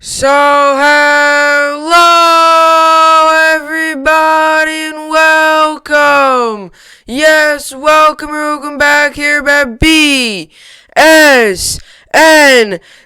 So, hello everybody and welcome. Yes, welcome back here at BSN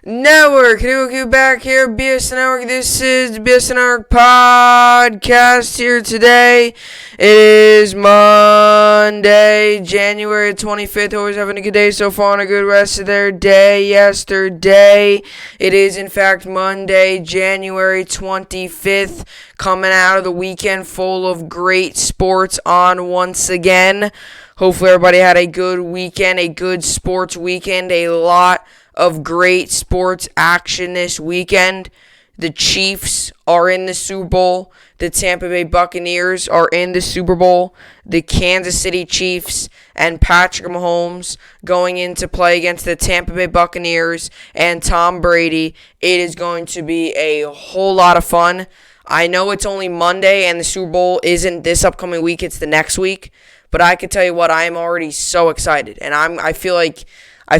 Network. Welcome back here at BSN Network. This is the BSN Network podcast here today. It is Monday, January 25th. Always having a good day so far and a good rest of their day yesterday. It is, in fact, Monday, January 25th, coming out of the weekend full of great sports on once again. Hopefully everybody had a good weekend, a good sports weekend, a lot of great sports action this weekend. The Chiefs are in the Super Bowl. The Tampa Bay Buccaneers are in the Super Bowl. The Kansas City Chiefs and Patrick Mahomes going into play against the Tampa Bay Buccaneers and Tom Brady. It is going to be a whole lot of fun. I know it's only Monday and the Super Bowl isn't this upcoming week, it's the next week. But I can tell you what, I am already so excited. And I already feel like I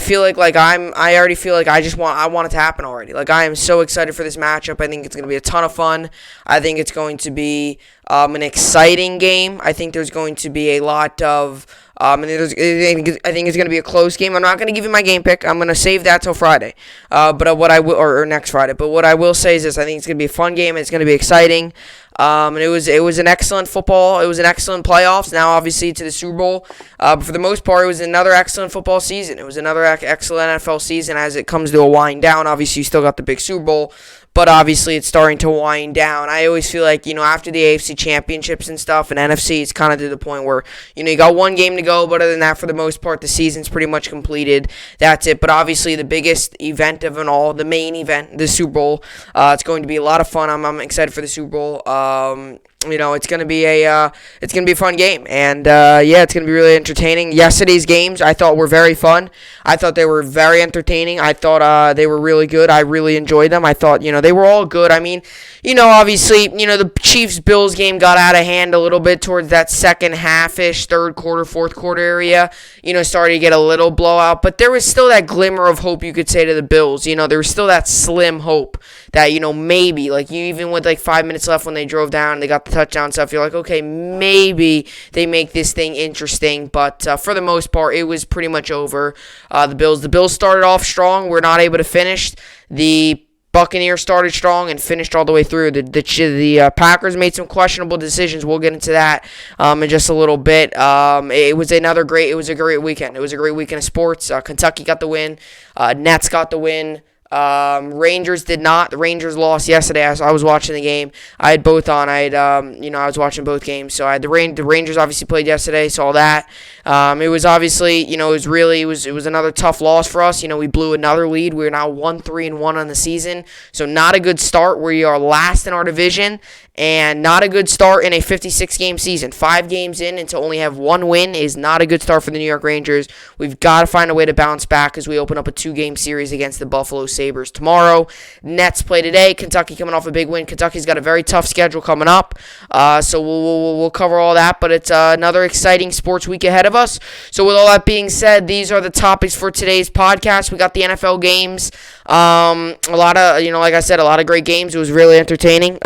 want it to happen already. Like, I am so excited for this matchup. I think it's going to be a ton of fun. I think it's going to be an exciting game. I think there's going to be a lot of I think it's going to be a close game. I'm not going to give you my game pick. I'm going to save that till Friday. Or next Friday. But what I will say is this: I think it's going to be a fun game. It's going to be exciting. And it was an excellent football. It was an excellent playoffs. Now, obviously, to the Super Bowl. But for the most part, it was another excellent football season. It was another excellent NFL season as it comes to a wind down. Obviously, you still got the big Super Bowl. But obviously, it's starting to wind down. I always feel like, after the AFC championships and stuff and NFC, it's kind of to the point where, you got one game to go. But other than that, for the most part, the season's pretty much completed. That's it. But obviously, the biggest event of it all, the main event, the Super Bowl, it's going to be a lot of fun. I'm excited for the Super Bowl. It's gonna be a fun game, and it's gonna be really entertaining. Yesterday's games I thought were very fun. I thought they were very entertaining. I thought they were really good. I really enjoyed them. I thought they were all good. I mean, obviously the Chiefs-Bills game got out of hand a little bit towards that second half-ish, third quarter, fourth quarter area. Started to get a little blowout, but there was still that glimmer of hope, you could say, to the Bills. There was still that slim hope that maybe even with 5 minutes left when they drove down and they got the touchdown stuff, you're like, okay, maybe they make this thing interesting. But for the most part, it was pretty much over. The Bills started off strong. We're not able to finish. The Buccaneers started strong and finished all the way through. The Packers made some questionable decisions. We'll get into that in just a little bit. It was a great weekend. It was a great weekend of sports. Kentucky got the win. Nets got the win. Rangers did not. The Rangers lost yesterday. As I was watching the game, I had both on. I was watching both games. So I had the Rangers obviously played yesterday. Saw that. It was obviously, it was another tough loss for us. We blew another lead. We're now 1-3-1 on the season. So not a good start. We are last in our division. And not a good start in a 56-game season. 5 games in and to only have 1 win is not a good start for the New York Rangers. We've got to find a way to bounce back as we open up a 2-game series against the Buffalo Sabres tomorrow. Nets play today. Kentucky coming off a big win. Kentucky's got a very tough schedule coming up. So we'll cover all that. But it's another exciting sports week ahead of us. So with all that being said, these are the topics for today's podcast. We got the NFL games. A lot of, like I said, a lot of great games. It was really entertaining.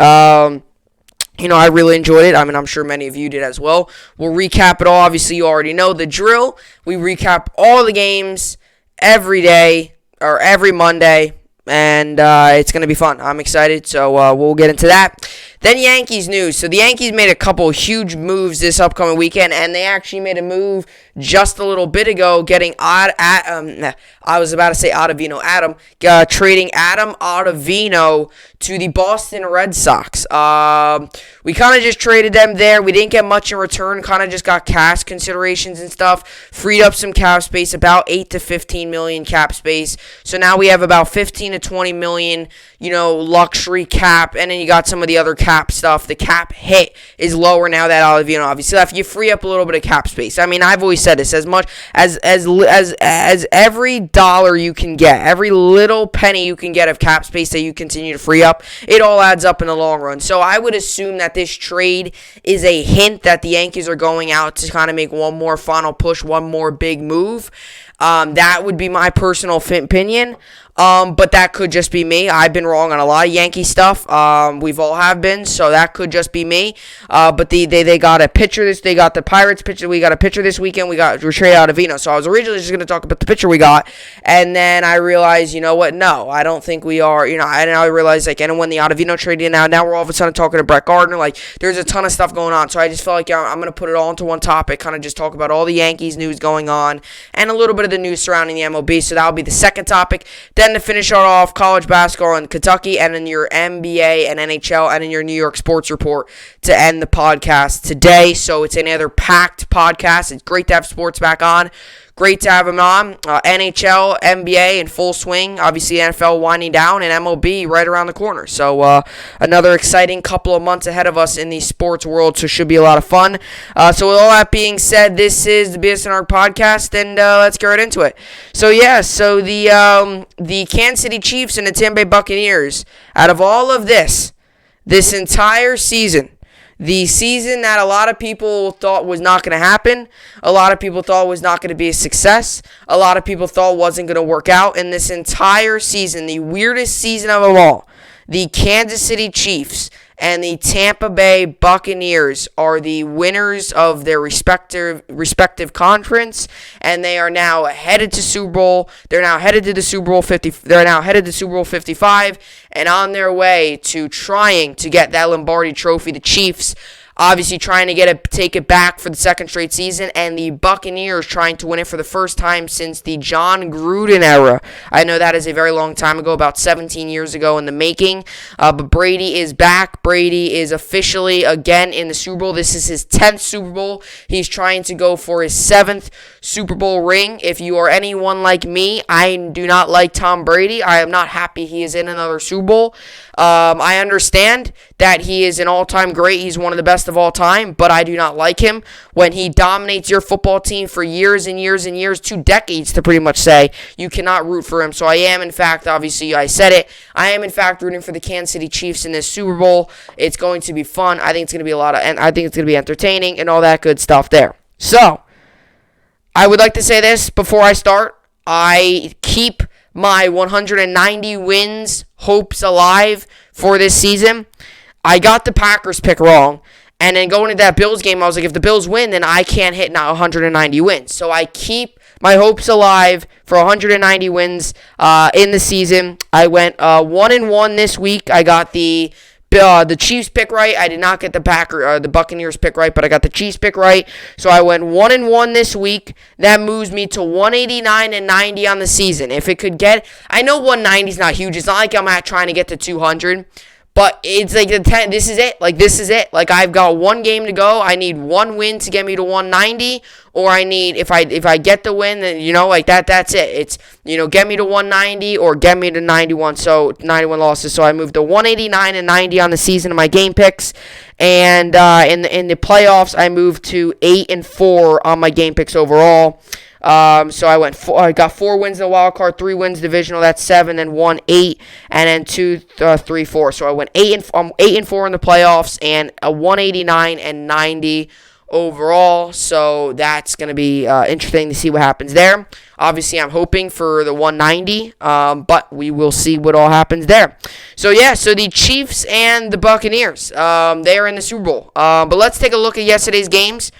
I really enjoyed it. I mean, I'm sure many of you did as well. We'll recap it all. Obviously, you already know the drill. We recap all the games every day or every Monday, and it's going to be fun. I'm excited, so we'll get into that. Then Yankees news. So the Yankees made a couple huge moves this upcoming weekend, and they actually made a move just a little bit ago, getting trading Adam Ottavino to the Boston Red Sox. We kind of just traded them there. We didn't get much in return. Kind of just got cash considerations and stuff. Freed up some cap space, about 8 to 15 million cap space. So now we have about 15 to 20 million, luxury cap, and then you got some of the other cap stuff. The cap hit is lower now that Ottavino obviously left. You free up a little bit of cap space. I mean, I've always said this: as much as every dollar you can get, every little penny you can get of cap space that you continue to free up, it all adds up in the long run. So I would assume that this trade is a hint that the Yankees are going out to kind of make one more final push, one more big move. That would be my personal opinion. But that could just be me. I've been wrong on a lot of Yankee stuff. We've all have been, so that could just be me. But they got a pitcher they got the Pirates pitcher. We got a pitcher this weekend. We got Trey Ottavino. So I was originally just going to talk about the pitcher we got, and then I realized, you know what? No, I don't think we are. And I realized, and when the Ottavino trade in, now we're all of a sudden talking to Brett Gardner. There's a ton of stuff going on. So I just felt like I'm going to put it all into one topic, kind of just talk about all the Yankees news going on and a little bit of the news surrounding the MLB. So that'll be the second topic. Then to finish it off, college basketball in Kentucky, and then your NBA and NHL, and then your New York sports report to end the podcast today. So it's another packed podcast. It's great to have sports back on. Great to have them on. NHL, NBA in full swing. Obviously, NFL winding down, and MLB right around the corner. So another exciting couple of months ahead of us in the sports world, so should be a lot of fun. So with all that being said, this is the BSN podcast, and let's get right into it. So the Kansas City Chiefs and the Tampa Bay Buccaneers, out of all of this entire season, the season that a lot of people thought was not going to happen, a lot of people thought was not going to be a success, a lot of people thought wasn't going to work out, in this entire season, the weirdest season of them all, the Kansas City Chiefs and the Tampa Bay Buccaneers are the winners of their respective conference, and they are now headed to Super Bowl. They're now headed to the Super Bowl 50. They're now headed to Super Bowl 55, and on their way to trying to get that Lombardi Trophy. The Chiefs obviously trying to take it back for the second straight season, and the Buccaneers trying to win it for the first time since the John Gruden era. I know that is a very long time ago, about 17 years ago in the making, but Brady is back. Brady is officially again in the Super Bowl. This is his 10th Super Bowl. He's trying to go for his 7th Super Bowl ring. If you are anyone like me, I do not like Tom Brady. I am not happy he is in another Super Bowl. I understand that he is an all-time great. He's one of the best of all time, but I do not like him. When he dominates your football team for years and years and years, 2 decades to pretty much say, you cannot root for him. So I am, in fact, obviously I said it, I am in fact rooting for the Kansas City Chiefs in this Super Bowl. It's going to be fun. I think it's going to be I think it's going to be entertaining and all that good stuff there. So, I would like to say this before I start. I keep my 190 wins hopes alive for this season. I got the Packers pick wrong, and then going into that Bills game, I was like, if the Bills win, then I can't hit 190 wins. So I keep my hopes alive for 190 wins in the season. I went 1-1 this week. I got the Chiefs pick right. I did not get the Buccaneers pick right, but I got the Chiefs pick right. So I went 1-1 this week. That moves me to 189-90 on the season. If it could get, I know 190 is not huge. It's not like I'm trying to get to 200. But it's like this is it. This is it. I've got one game to go. I need one win to get me to 190, or I need if I get the win, then that's it. It's get me to 190 or get me to 91. So 91 losses. So I moved to 189-90 on the season of my game picks, and in the playoffs I moved to 8-4 on my game picks overall. So I got 4 wins in the wild card, 3 wins divisional, that's 7, then 1, 8, and then 2, 3, 4. So I went 8-4 in the playoffs and a 189-90 overall. So that's going to be interesting to see what happens there. Obviously, I'm hoping for the 190, but we will see what all happens there. So the Chiefs and the Buccaneers, they are in the Super Bowl. But let's take a look at yesterday's games.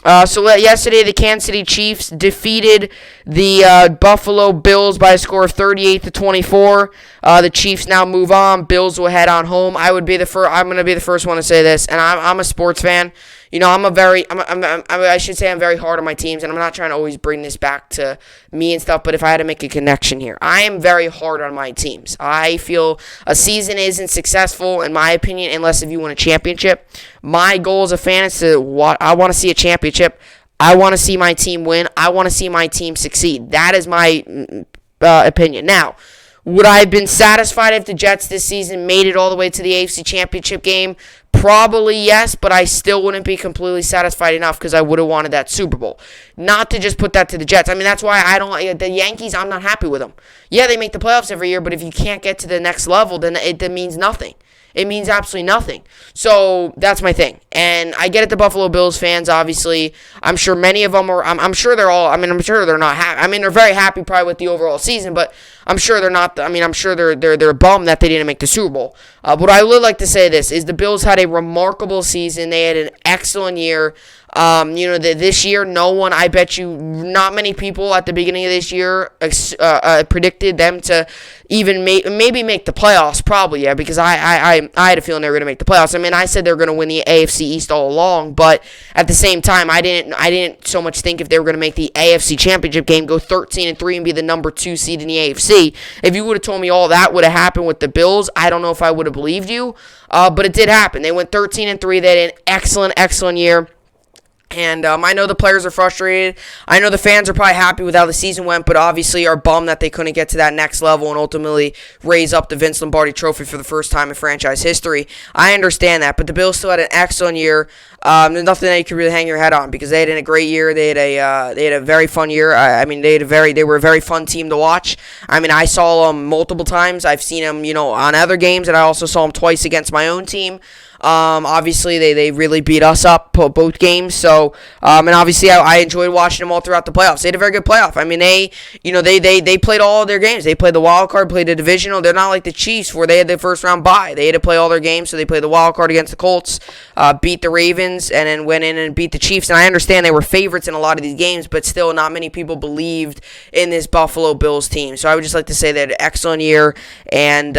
Yesterday, the Kansas City Chiefs defeated the Buffalo Bills by a score of 38-24. The Chiefs now move on. Bills will head on home. I'm going to be the first one to say this, and I'm a sports fan. I'm very hard on my teams, and I'm not trying to always bring this back to me and stuff, but if I had to make a connection here, I am very hard on my teams. I feel a season isn't successful, in my opinion, unless if you win a championship. My goal as a fan is I want to see a championship. I want to see my team win. I want to see my team succeed. That is my opinion. Now, would I have been satisfied if the Jets this season made it all the way to the AFC Championship game? Probably yes, but I still wouldn't be completely satisfied enough because I would have wanted that Super Bowl. Not to just put that to the Jets. I mean, that's why I don't. The Yankees, I'm not happy with them. Yeah, they make the playoffs every year, but if you can't get to the next level, then it means nothing. It means absolutely nothing. So that's my thing. And I get it, the Buffalo Bills fans, obviously. I'm sure many of them are. I'm sure they're all. I'm sure they're not happy. They're very happy probably with the overall season, but I'm sure they're not. I'm sure they're bummed that they didn't make the Super Bowl. But I would like to say this is the Bills had a remarkable season. They had an excellent year. This year, I bet you, not many people at the beginning of this year predicted them to even maybe make the playoffs. Probably, yeah, because I had a feeling they were going to make the playoffs. I said they were going to win the AFC East all along, but at the same time, I didn't so much think if they were going to make the AFC Championship game, go 13-3 and be the number 2 seed in the AFC. If you would have told me all that would have happened with the Bills, I don't know if I would have believed you, but it did happen. They went 13-3. They had an excellent year. And I know the players are frustrated. I know the fans are probably happy with how the season went, but obviously are bummed that they couldn't get to that next level and ultimately raise up the Vince Lombardi Trophy for the first time in franchise history. I understand that, but the Bills still had an excellent year. There's nothing that you could really hang your head on because they had a great year. They had a very fun year. They were a very fun team to watch. I saw them multiple times. I've seen them, on other games, and I also saw them twice against my own team. Obviously, they really beat us up both games. So, and obviously, I enjoyed watching them all throughout the playoffs. They had a very good playoff. They played all their games. They played the wild card, played the divisional. They're not like the Chiefs where they had the first round bye. They had to play all their games, so they played the wild card against the Colts, beat the Ravens, and then went in and beat the Chiefs. And I understand they were favorites in a lot of these games, but still, not many people believed in this Buffalo Bills team. So I would just like to say they had an excellent year, and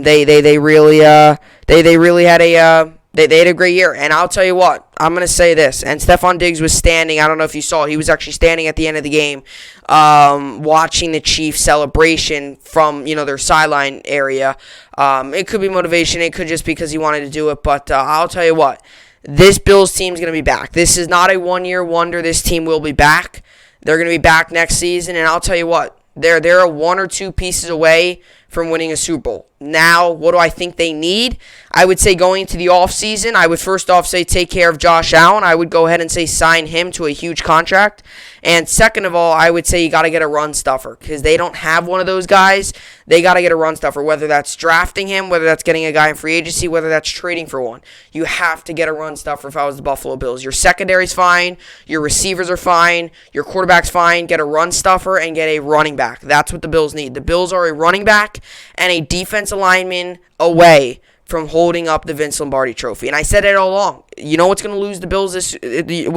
they really had a great year. And I'll tell you what, I'm going to say this. And Stephon Diggs was standing. I don't know if you saw. He was actually standing at the end of the game watching the Chiefs celebration from, their sideline area. It could be motivation. It could just be because he wanted to do it. But I'll tell you what, this Bills team is going to be back. This is not a one-year wonder. This team will be back. They're going to be back next season. And I'll tell you what, they're 1 or 2 pieces away from winning a Super Bowl. Now, what do I think they need? I would say going into the offseason, I would first off say take care of Josh Allen. I would go ahead and say sign him to a huge contract. And second of all, I would say you got to get a run stuffer because they don't have one of those guys. They got to get a run stuffer, whether that's drafting him, whether that's getting a guy in free agency, whether that's trading for one. You have to get a run stuffer if I was the Buffalo Bills. Your secondary's fine. Your receivers are fine. Your quarterback's fine. Get a run stuffer and get a running back. That's what the Bills need. The Bills are a running back and a defensive lineman away from holding up the Vince Lombardi Trophy. And I said it all along. You know what's going to lose the Bills if the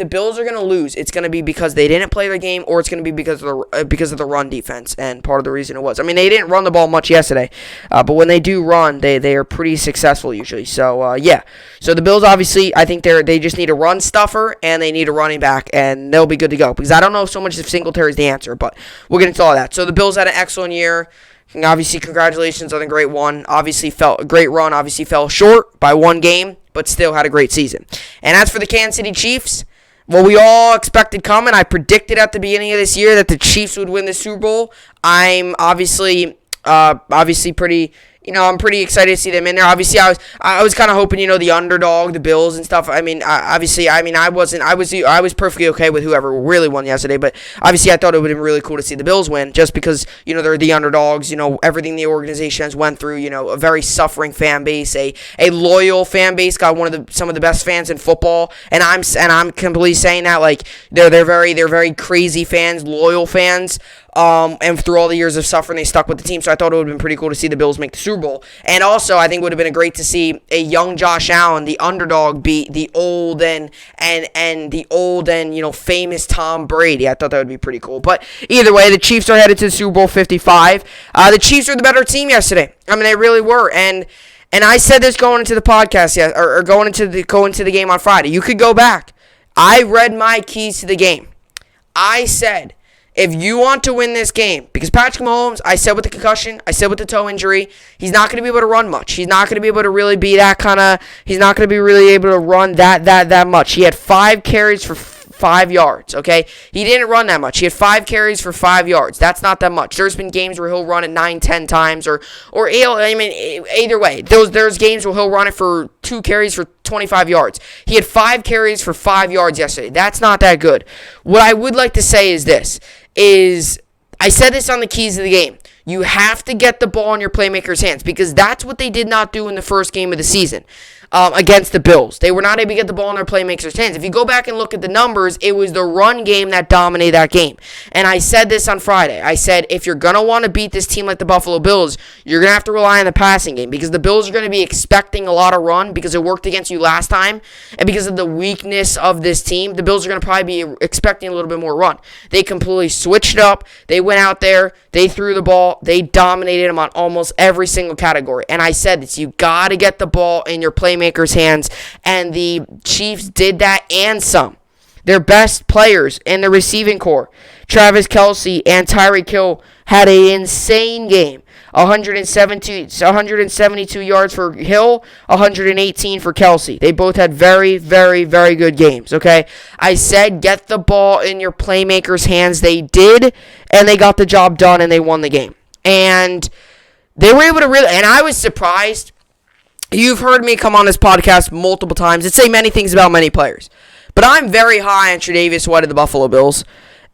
Bills are going to lose, it's going to be because they didn't play their game, or it's going to be because of the run defense. And part of the reason it was, they didn't run the ball much yesterday, but when they do run, they are pretty successful usually. So yeah, so the Bills obviously, I think they just need a run stuffer and they need a running back, and they'll be good to go. Because I don't know so much if Singletary's the answer, but we'll get into all that. So the Bills had an excellent year. Obviously, congratulations on a great run. Obviously, fell short by 1 game, but still had a great season. And as for the Kansas City Chiefs, what we all expected coming, I predicted at the beginning of this year that the Chiefs would win the Super Bowl. I'm obviously pretty. I'm pretty excited to see them in there. Obviously, I was kind of hoping, the underdog, the Bills and stuff. I was perfectly okay with whoever really won yesterday, but obviously I thought it would have been really cool to see the Bills win just because, they're the underdogs, everything the organization has went through, a very suffering fan base, a loyal fan base, got some of the best fans in football, and I'm completely saying that, like, they're very crazy fans, loyal fans. And through all the years of suffering, they stuck with the team. So I thought it would have been pretty cool to see the Bills make the Super Bowl. And also, I think it would have been great to see a young Josh Allen, the underdog, beat the old and famous Tom Brady. I thought that would be pretty cool. But either way, the Chiefs are headed to the Super Bowl 55. The Chiefs were the better team yesterday. They really were. And I said this going into the podcast, or going into the game on Friday. You could go back. I read my keys to the game. I said, if you want to win this game, because Patrick Mahomes, I said with the concussion, I said with the toe injury, he's not going to be able to run much. He's not going to be able to really be he's not going to be really able to run that much. He had 5 carries for 5 yards, okay? He didn't run that much. He had 5 carries for 5 yards. That's not that much. There's been games where he'll run it 9, 10 times, or either way. There's games where he'll run it for 2 carries for 25 yards. He had 5 carries for 5 yards yesterday. That's not that good. What I would like to say is this, I said this on the keys of the game. You have to get the ball in your playmakers' hands because that's what they did not do in the first game of the season against the Bills. They were not able to get the ball in their playmakers' hands. If you go back and look at the numbers, it was the run game that dominated that game. And I said this on Friday. I said, if you're going to want to beat this team like the Buffalo Bills, you're going to have to rely on the passing game because the Bills are going to be expecting a lot of run because it worked against you last time. And because of the weakness of this team, the Bills are going to probably be expecting a little bit more run. They completely switched up. They went out there. They threw the ball. They dominated them on almost every single category. And I said this, you got to get the ball in your playmakers' hands. And the Chiefs did that and some. Their best players in the receiving corps, Travis Kelce and Tyreek Hill, had an insane game. 172 yards for Hill, 118 for Kelce. They both had very, very, very good games, okay? I said get the ball in your playmakers' hands. They did, and they got the job done, and they won the game. And they were able to really, and I was surprised. You've heard me come on this podcast multiple times and say many things about many players. But I'm very high on Tre'Davious White of the Buffalo Bills.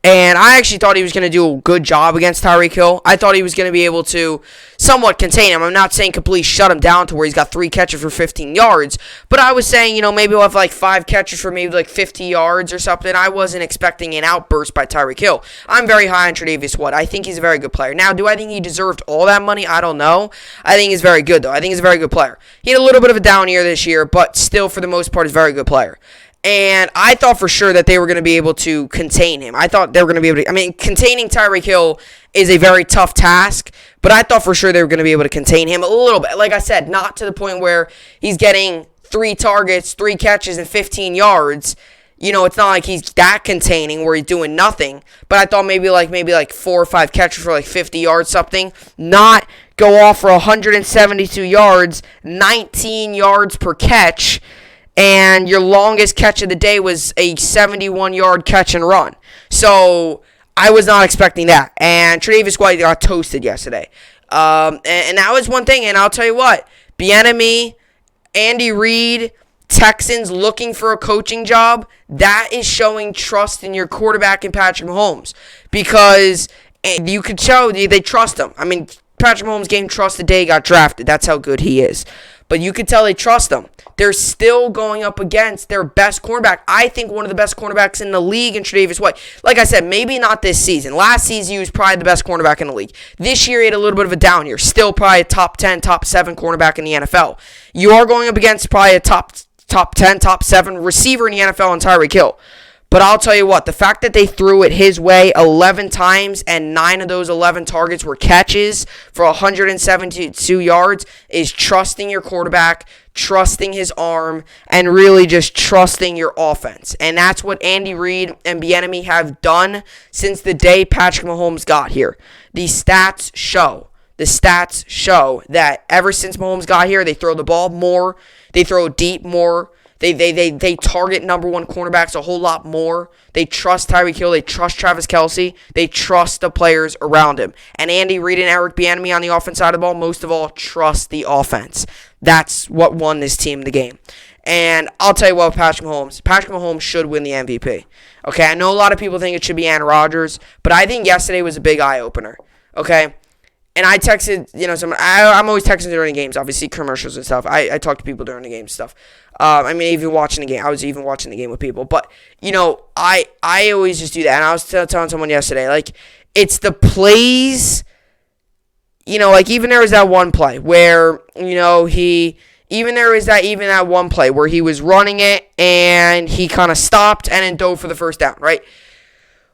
And I actually thought he was going to do a good job against Tyreek Hill. I thought he was going to be able to somewhat contain him. I'm not saying completely shut him down to where he's got 3 catches for 15 yards. But I was saying, maybe we'll have like 5 catches for maybe like 50 yards or something. I wasn't expecting an outburst by Tyreek Hill. I'm very high on Tre'Davious White. I think he's a very good player. Now, do I think he deserved all that money? I don't know. I think he's very good, though. I think he's a very good player. He had a little bit of a down year this year, but still, for the most part, he's a very good player. And I thought for sure that they were going to be able to contain him. I thought they were going to be able to... containing Tyreek Hill is a very tough task, but I thought for sure they were going to be able to contain him a little bit. Like I said, not to the point where he's getting 3 targets, 3 catches, and 15 yards. It's not like he's that containing where he's doing nothing. But I thought maybe like 4 or 5 catches for like 50 yards, something. Not go off for 172 yards, 19 yards per catch. And your longest catch of the day was a 71-yard catch and run. So I was not expecting that. And Tre'Davious White got toasted yesterday. And that was one thing. And I'll tell you what, Bieniemy, Andy Reid, Texans looking for a coaching job, that is showing trust in your quarterback in Patrick Mahomes. Because you could show they trust him. Patrick Mahomes gained trust the day he got drafted. That's how good he is. But you could tell they trust him. They're still going up against their best cornerback. I think one of the best cornerbacks in the league in Tre'Davious White. Like I said, maybe not this season. Last season, he was probably the best cornerback in the league. This year, he had a little bit of a down year. Still probably a top 10, top 7 cornerback in the NFL. You are going up against probably a top 10, top 7 receiver in the NFL in Tyreek Hill. But I'll tell you what, the fact that they threw it his way 11 times and 9 of those 11 targets were catches for 172 yards is trusting your quarterback, trusting his arm, and really just trusting your offense. And that's what Andy Reid and Bieniemy have done since the day Patrick Mahomes got here. The stats show that ever since Mahomes got here, they throw the ball more, they throw deep more. They target number 1 cornerbacks a whole lot more. They trust Tyreek Hill. They trust Travis Kelce. They trust the players around him. And Andy Reid and Eric Bieniemy on the offense side of the ball, most of all, trust the offense. That's what won this team the game. And I'll tell you what, Patrick Mahomes should win the MVP. Okay, I know a lot of people think it should be Aaron Rodgers, but I think yesterday was a big eye-opener. Okay? And I texted, I'm always texting during the games, obviously, commercials and stuff. I talk to people during the game and stuff. Even watching the game. I was even watching the game with people. But, I always just do that. And I was telling someone yesterday, it's the plays, even there was that one play where, that one play where he was running it and he kind of stopped and then dove for the first down, right?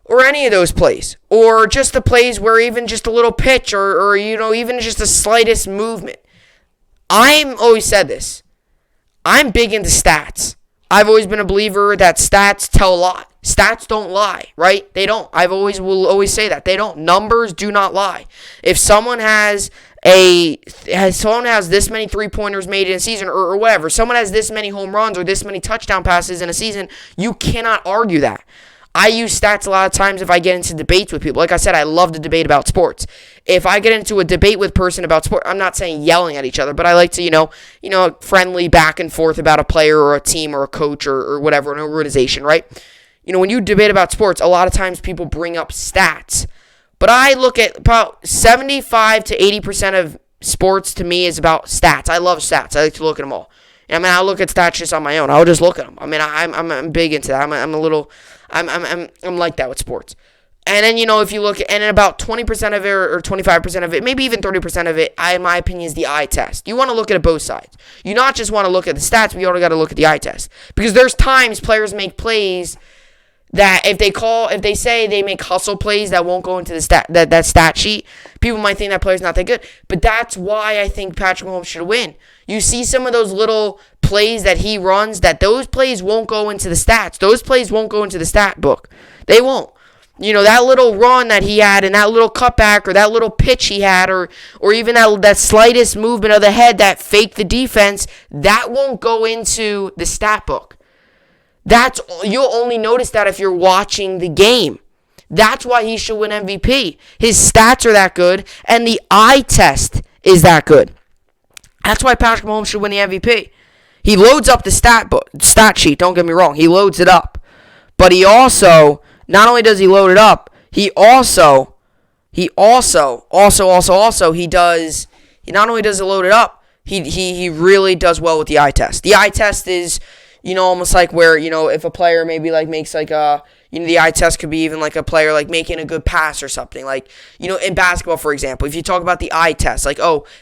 Or any of those plays. Or just the plays where even just a little pitch or even just the slightest movement. I've always said this. I'm big into stats. I've always been a believer that stats tell a lot. Stats don't lie, right? They don't. Will always say that. They don't. Numbers do not lie. If someone has this many 3-pointers made in a season or whatever, someone has this many home runs or this many touchdown passes in a season, you cannot argue that. I use stats a lot of times if I get into debates with people. Like I said, I love to debate about sports. If I get into a debate with a person about sport, I'm not saying yelling at each other, but I like to, friendly back and forth about a player or a team or a coach or whatever, an organization, right? When you debate about sports, a lot of times people bring up stats. But I look at about 75 to 80% of sports to me is about stats. I love stats. I like to look at them all. I mean, I look at stats just on my own. I'll just look at them. I mean, I'm big into that. I'm like that with sports. And then, if you look, and about 20% of it or 25% of it, maybe even 30% of it, in my opinion, is the eye test. You want to look at it both sides. You not just want to look at the stats, but you also got to look at the eye test. Because there's times players make plays that if they say they make hustle plays that won't go into the that stat sheet, people might think that player's not that good. But that's why I think Patrick Mahomes should win. You see some of those little plays that he runs, that those plays won't go into the stats. Those plays won't go into the stat book. They won't. That little run that he had and that little cutback or that little pitch he had or even that slightest movement of the head that faked the defense, that won't go into the stat book. You'll only notice that if you're watching the game. That's why he should win MVP. His stats are that good and the eye test is that good. That's why Patrick Mahomes should win the MVP. He loads up the stat sheet, don't get me wrong. He loads it up. But he also, not only does he load it up, he not only does it load it up, he really does well with the eye test. The eye test is, almost like where, if a player maybe makes the eye test could be even like a player making a good pass or something. In basketball, for example, if you talk about the eye test,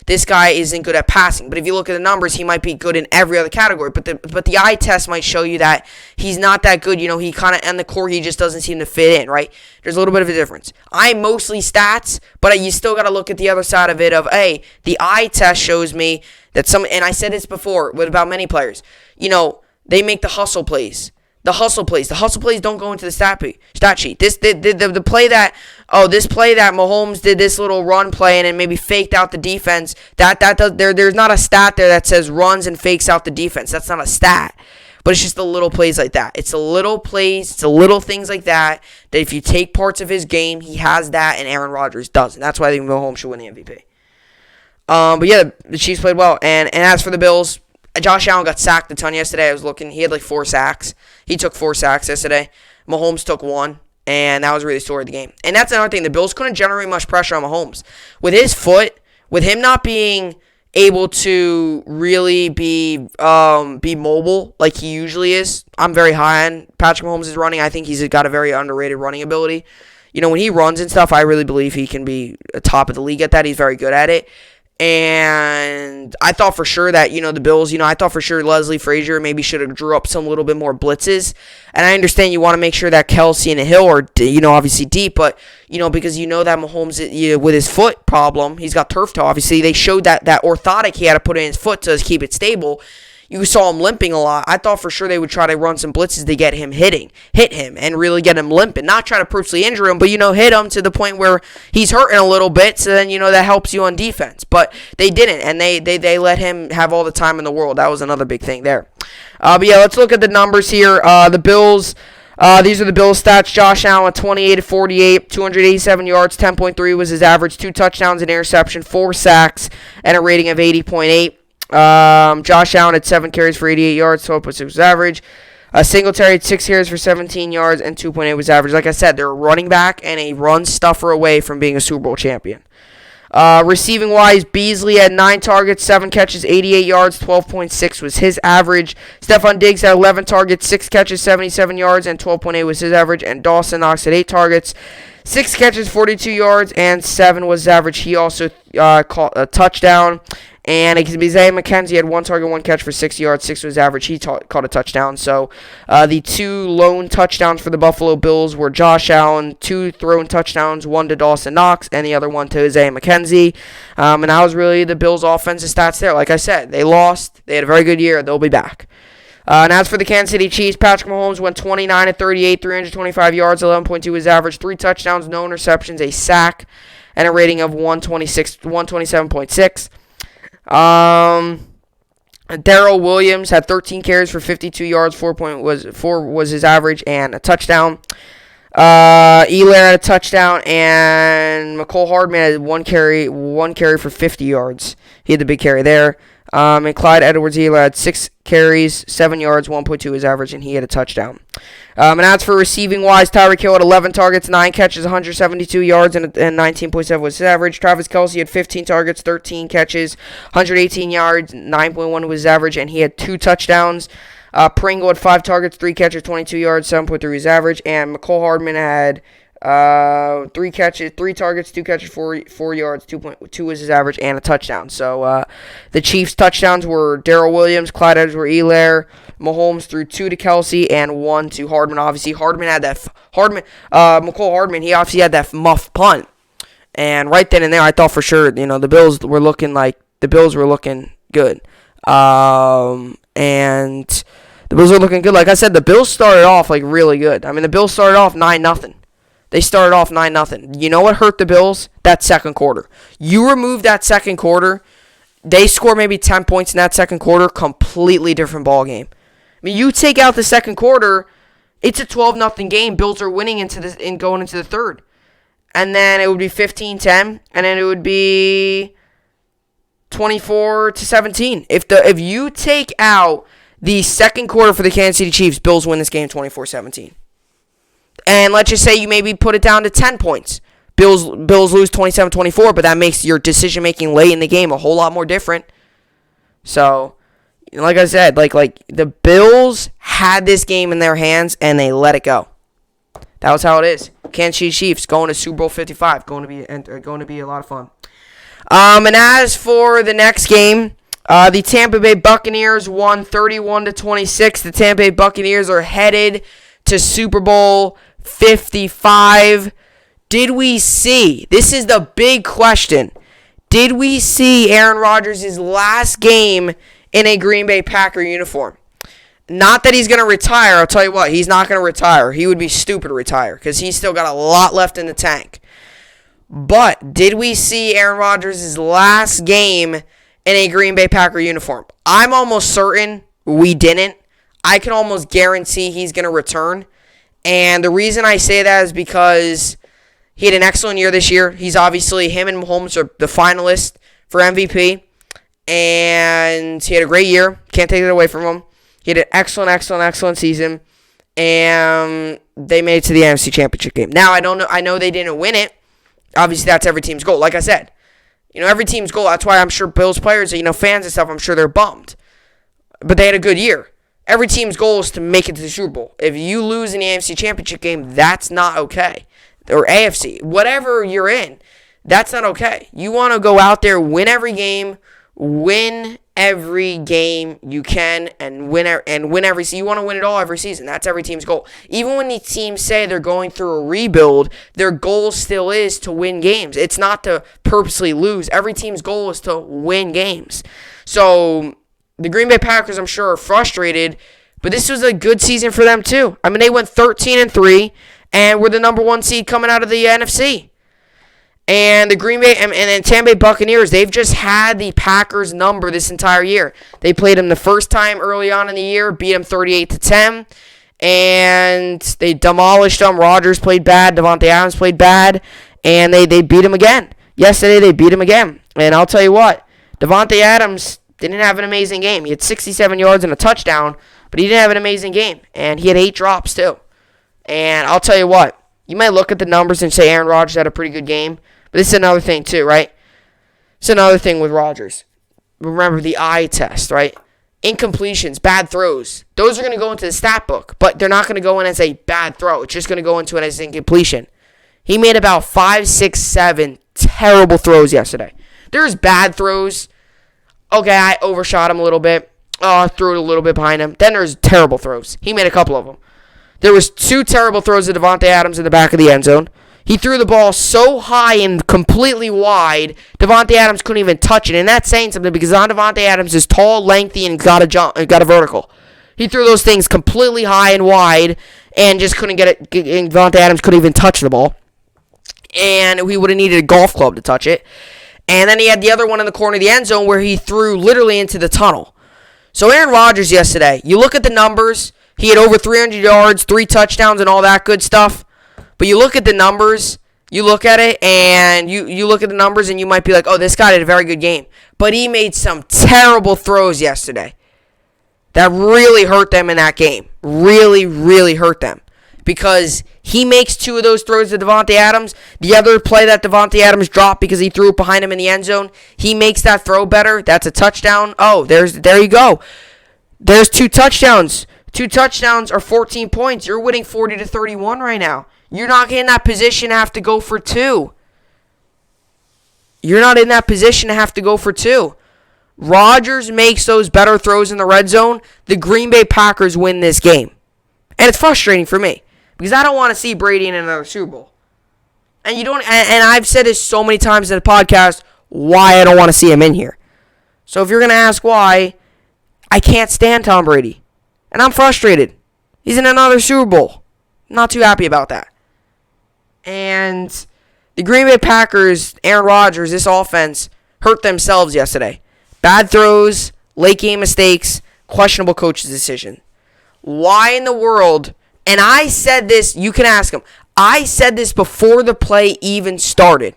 this guy isn't good at passing. But if you look at the numbers, he might be good in every other category. But the eye test might show you that he's not that good. He kind of, on the court, he just doesn't seem to fit in, right? There's a little bit of a difference. I'm mostly stats, but you still got to look at the other side of it of, hey, the eye test shows me that and I said this before about many players, they make the hustle plays. The hustle plays don't go into the stat sheet. The play that Mahomes did this little run play and maybe faked out the defense. There's not a stat there that says runs and fakes out the defense. That's not a stat. But it's just the little plays like that. It's the little plays, it's the little things like that if you take parts of his game, he has that and Aaron Rodgers doesn't. That's why I think Mahomes should win the MVP. But yeah, the Chiefs played well. And as for the Bills, Josh Allen got sacked a ton yesterday. I was looking. He had 4 sacks. He took 4 sacks yesterday. Mahomes took 1, and that was really the story of the game. And that's another thing. The Bills couldn't generate much pressure on Mahomes. With his foot, with him not being able to really be mobile like he usually is, I'm very high on Patrick Mahomes' running. I think he's got a very underrated running ability. When he runs and stuff, I really believe he can be top of the league at that. He's very good at it. And I thought for sure that, the Bills, I thought for sure Leslie Frazier maybe should have drew up some little bit more blitzes. And I understand you want to make sure that Kelsey and Hill are, obviously deep. But, because that Mahomes, with his foot problem, he's got turf toe. Obviously, they showed that orthotic he had to put in his foot to keep it stable. You saw him limping a lot. I thought for sure they would try to run some blitzes to get him hit him, and really get him limping. Not try to purposely injure him, but, hit him to the point where he's hurting a little bit, so then, that helps you on defense. But they didn't, and they let him have all the time in the world. That was another big thing there. But yeah, let's look at the numbers here. The Bills, these are the Bills stats. Josh Allen, 28-48, 287 yards, 10.3 was his average, 2 touchdowns, an interception, 4 sacks, and a rating of 80.8. Josh Allen had 7 carries for 88 yards, 12.6 was average. Singletary had 6 carries for 17 yards, and 2.8 was average. Like I said, they're a running back and a run stuffer away from being a Super Bowl champion. Receiving-wise, Beasley had 9 targets, 7 catches, 88 yards, 12.6 was his average. Stephon Diggs had 11 targets, 6 catches, 77 yards, and 12.8 was his average. And Dawson Knox had 8 targets, 6 catches, 42 yards, and 7 was his average. He also caught a touchdown. And Isaiah McKenzie had 1 target, 1 catch for 6 yards, 6 was his average. He caught a touchdown. So the 2 lone touchdowns for the Buffalo Bills were Josh Allen, 2 thrown touchdowns, 1 to Dawson Knox, and the other 1 to Isaiah McKenzie. And that was really the Bills' offensive stats there. Like I said, they lost. They had a very good year. They'll be back. And as for the Kansas City Chiefs, Patrick Mahomes went 29-38, 325 yards, 11.2 was average, 3 touchdowns, no interceptions, a sack, and a rating of 127.6. Darrell Williams had 13 carries for 52 yards, 4 was his average, and a touchdown. Elair had a touchdown, and McCole Hardman had one carry for 50 yards. He had the big carry there. And Clyde Edwards-Helaire had 6 carries, 7 yards, 1.2 his average, and he had a touchdown. And as for receiving-wise, Tyreek Hill had 11 targets, 9 catches, 172 yards, and 19.7 was his average. Travis Kelce had 15 targets, 13 catches, 118 yards, 9.1 was his average, and he had 2 touchdowns. Pringle had 5 targets, 3 catches, 22 yards, 7.3 his average, and McCole Hardman had 3 targets, 2 catches, 4 yards, 2.2 was his average, and a touchdown. So the Chiefs' touchdowns were Darrell Williams, Clyde Edwards-Helaire, Mahomes threw 2 to Kelce and 1 to Hardman. Obviously, Hardman had that McCole Hardman. He obviously had that muff punt, and right then and there, I thought for sure, the Bills were looking good, and the Bills were looking good. Like I said, the Bills started off really good. I mean, the Bills started off 9-0. They started off 9-0. You know what hurt the Bills? That second quarter. You remove that second quarter, they score maybe 10 points in that second quarter, completely different ball game. I mean, you take out the second quarter, it's a 12-0 game. Bills are winning going into the third. And then it would be 15-10, and then it would be 24-17. If you take out the second quarter for the Kansas City Chiefs, Bills win this game 24-17. And let's just say you maybe put it down to 10 points. Bills lose 27-24, but that makes your decision-making late in the game a whole lot more different. So, like I said, like the Bills had this game in their hands, and they let it go. That was how it is. Kansas City Chiefs going to Super Bowl 55. Going to be a lot of fun. And as for the next game, the Tampa Bay Buccaneers won 31-26. The Tampa Bay Buccaneers are headed to Super Bowl 55. Did we see? This is the big question. Did we see Aaron Rodgers' last game in a Green Bay Packer uniform? Not that he's going to retire. I'll tell you what, he's not going to retire. He would be stupid to retire because he's still got a lot left in the tank. But did we see Aaron Rodgers' last game in a Green Bay Packer uniform? I'm almost certain we didn't. I can almost guarantee he's going to return. And the reason I say that is because he had an excellent year this year. He's obviously, him and Mahomes are the finalists for MVP. And he had a great year. Can't take it away from him. He had an excellent season. And they made it to the NFC Championship game. Now, I know they didn't win it. Obviously, that's every team's goal. Like I said, every team's goal. That's why I'm sure Bills players, fans and stuff, I'm sure they're bummed. But they had a good year. Every team's goal is to make it to the Super Bowl. If you lose in the AFC Championship game, that's not okay. Or AFC. Whatever you're in, that's not okay. You want to go out there, win every game you can, and win every season. You want to win it all every season. That's every team's goal. Even when the teams say they're going through a rebuild, their goal still is to win games. It's not to purposely lose. Every team's goal is to win games. So the Green Bay Packers, I'm sure, are frustrated, but this was a good season for them too. I mean, they went 13-3 and were the number 1 seed coming out of the NFC. And the Green Bay and the Tampa Bay Buccaneers, they've just had the Packers number this entire year. They played them the first time early on in the year, beat them 38-10, and they demolished them. Rodgers played bad, Davante Adams played bad, and they beat him again. Yesterday they beat him again. And I'll tell you what, Davante Adams didn't have an amazing game. He had 67 yards and a touchdown, but he didn't have an amazing game. And he had 8 drops too. And I'll tell you what, you might look at the numbers and say Aaron Rodgers had a pretty good game, but this is another thing too, right? It's another thing with Rodgers. Remember the eye test, right? Incompletions, bad throws. Those are going to go into the stat book, but they're not going to go in as a bad throw. It's just going to go into it as incompletion. He made about 5, 6, 7 terrible throws yesterday. There's bad throws. Okay, I overshot him a little bit. I threw it a little bit behind him. Then there's terrible throws. He made a couple of them. There was 2 terrible throws to Davante Adams in the back of the end zone. He threw the ball so high and completely wide, Davante Adams couldn't even touch it. And that's saying something because Davante Adams is tall, lengthy, and got a vertical. He threw those things completely high and wide and just couldn't get it. And Davante Adams couldn't even touch the ball. And he would have needed a golf club to touch it. And then he had the other one in the corner of the end zone where he threw literally into the tunnel. So Aaron Rodgers yesterday, you look at the numbers, he had over 300 yards, 3 touchdowns, and all that good stuff. But you look at the numbers, You look at it and you look at the numbers and you might be like, oh, this guy did a very good game. But he made some terrible throws yesterday that really hurt them in that game. Really, really hurt them. Because he makes 2 of those throws to Davante Adams. The other play that Davante Adams dropped because he threw it behind him in the end zone, he makes that throw better. That's a touchdown. Oh, there you go. There's 2 touchdowns. 2 touchdowns are 14 points. You're winning 40-31 right now. You're not in that position to have to go for 2. You're not in that position to have to go for 2. Rodgers makes those better throws in the red zone. The Green Bay Packers win this game. And it's frustrating for me because I don't want to see Brady in another Super Bowl. And I've said this so many times in the podcast why I don't want to see him in here. So if you're going to ask why, I can't stand Tom Brady. And I'm frustrated. He's in another Super Bowl. Not too happy about that. And the Green Bay Packers, Aaron Rodgers, this offense hurt themselves yesterday. Bad throws, late game mistakes, questionable coach's decision. Why in the world? And I said this, you can ask him. I said this before the play even started.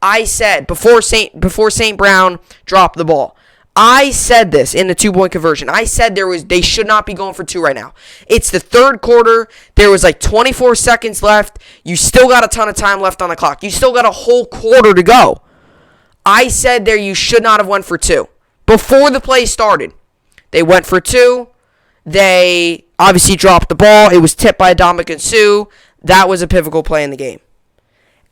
I said before St. Brown dropped the ball. I said this in the 2-point conversion. I said they should not be going for 2 right now. It's the third quarter. There was like 24 seconds left. You still got a ton of time left on the clock. You still got a whole quarter to go. I said you should not have went for 2. Before the play started, they went for 2. They obviously dropped the ball. It was tipped by Dominican Sue. That was a pivotal play in the game.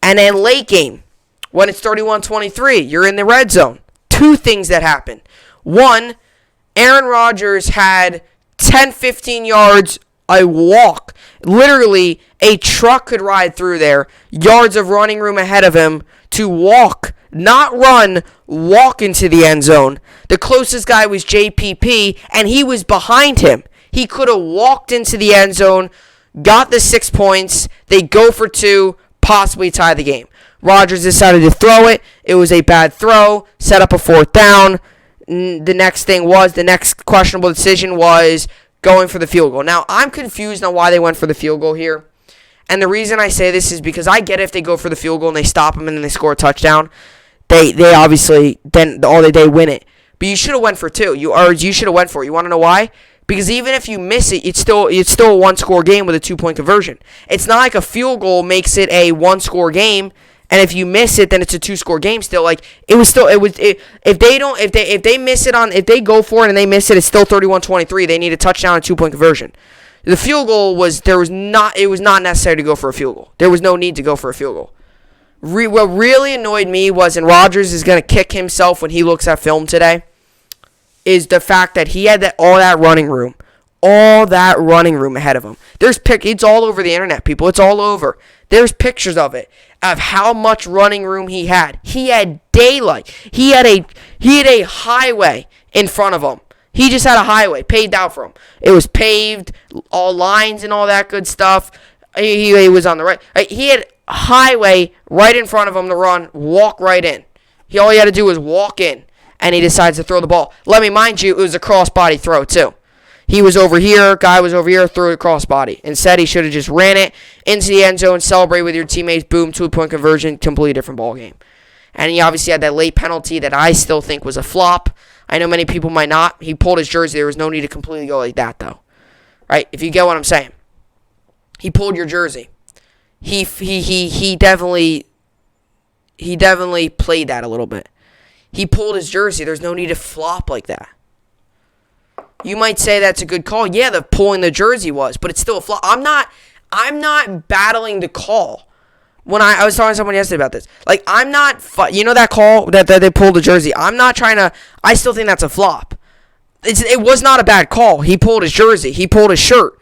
And then late game, when it's 31-23, you're in the red zone. 2 things that happened. 1, Aaron Rodgers had 10-15 yards, a walk. Literally, a truck could ride through there. Yards of running room ahead of him to walk, not run, walk into the end zone. The closest guy was JPP, and he was behind him. He could have walked into the end zone, got the 6 points. They go for 2, possibly tie the game. Rodgers decided to throw it. It was a bad throw. Set up a 4th down. The next questionable decision was going for the field goal. Now, I'm confused on why they went for the field goal here. And the reason I say this is because I get if they go for the field goal and they stop them and then they score a touchdown. They obviously, then they win it. But you should have went for 2. You should have went for it. You want to know why? Because even if you miss it, it's still a 1-score game with a 2-point conversion. It's not like a field goal makes it a 1-score game. And if you miss it, then it's a 2-score game still. Like if they miss it if they go for it and they miss it, it's still 31-23. They need a touchdown and 2-point conversion. The field goal was not necessary to go for a field goal. There was no need to go for a field goal. What really annoyed me was, and Rodgers is going to kick himself when he looks at film today, is the fact that he had all that running room ahead of him. It's all over the internet, people. It's all over. There's pictures of it, of how much running room he had. He had daylight. He had a highway in front of him. He just had a highway paved out for him. It was paved, all lines and all that good stuff. He was on the right. He had a highway right in front of him to run, walk right in. All he had to do was walk in, and he decides to throw the ball. Let me mind you, it was a cross-body throw, too. He was over here, guy was over here, threw a cross-body. Instead, he should have just ran it into the end zone, celebrate with your teammates, boom, 2-point conversion, completely different ball game. And he obviously had that late penalty that I still think was a flop. I know many people might not. He pulled his jersey. There was no need to completely go like that, though. Right? If you get what I'm saying. He pulled your jersey. He definitely played that a little bit. He pulled his jersey. There's no need to flop like that. You might say that's a good call. Yeah, the pulling the jersey was, but it's still a flop. I'm not battling the call. When I was talking to someone yesterday about this. Like, I'm not, that call that they pulled the jersey. I'm not trying to, I still think that's a flop. It was not a bad call. He pulled his jersey. He pulled his shirt.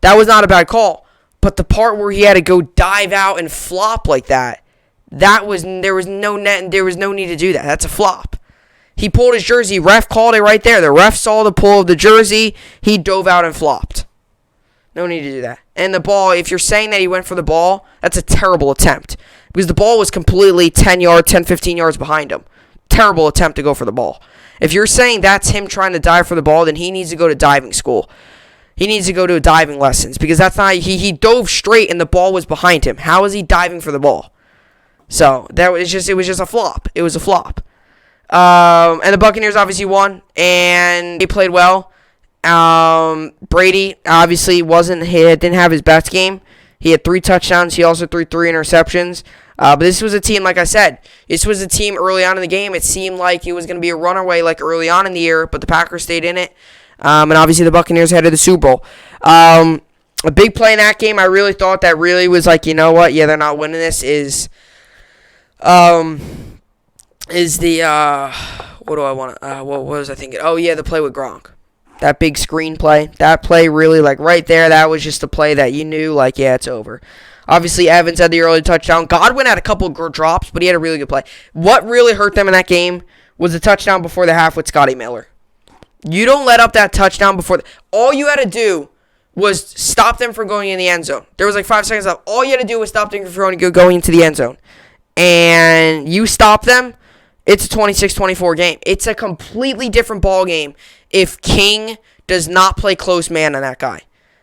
That was not a bad call. But the part where he had to go dive out and flop like that, there was no need to do that. That's a flop. He pulled his jersey. Ref called it right there. The ref saw the pull of the jersey. He dove out and flopped. No need to do that. And the ball, if you're saying that he went for the ball, that's a terrible attempt. Because the ball was completely 10, 15 yards behind him. Terrible attempt to go for the ball. If you're saying that's him trying to dive for the ball, then he needs to go to diving school. He needs to go to diving lessons. Because that's not, he dove straight and the ball was behind him. How is he diving for the ball? So it was just a flop. It was a flop. And the Buccaneers obviously won, and they played well. Brady obviously didn't have his best game. He had 3 touchdowns. He also threw 3 interceptions. But this was a team, like I said, this was a team early on in the game. It seemed like it was going to be a runaway like early on in the year, but the Packers stayed in it. And obviously the Buccaneers headed to the Super Bowl. A big play in that game, I really thought that really was like, you know what? Yeah, they're not winning this. What do I want? What was I thinking? Oh yeah, the play with Gronk. That big screen play. That play really, like, right there, that was just a play that you knew, like, yeah, it's over. Obviously, Evans had the early touchdown. Godwin had a couple drops, but he had a really good play. What really hurt them in that game was the touchdown before the half with Scotty Miller. You don't let up that touchdown before. All you had to do was stop them from going in the end zone. There was like 5 seconds left. All you had to do was stop them from going into the end zone. And you stop them, it's a 26-24 game. It's a completely different ball game if King does not play close man on that guy.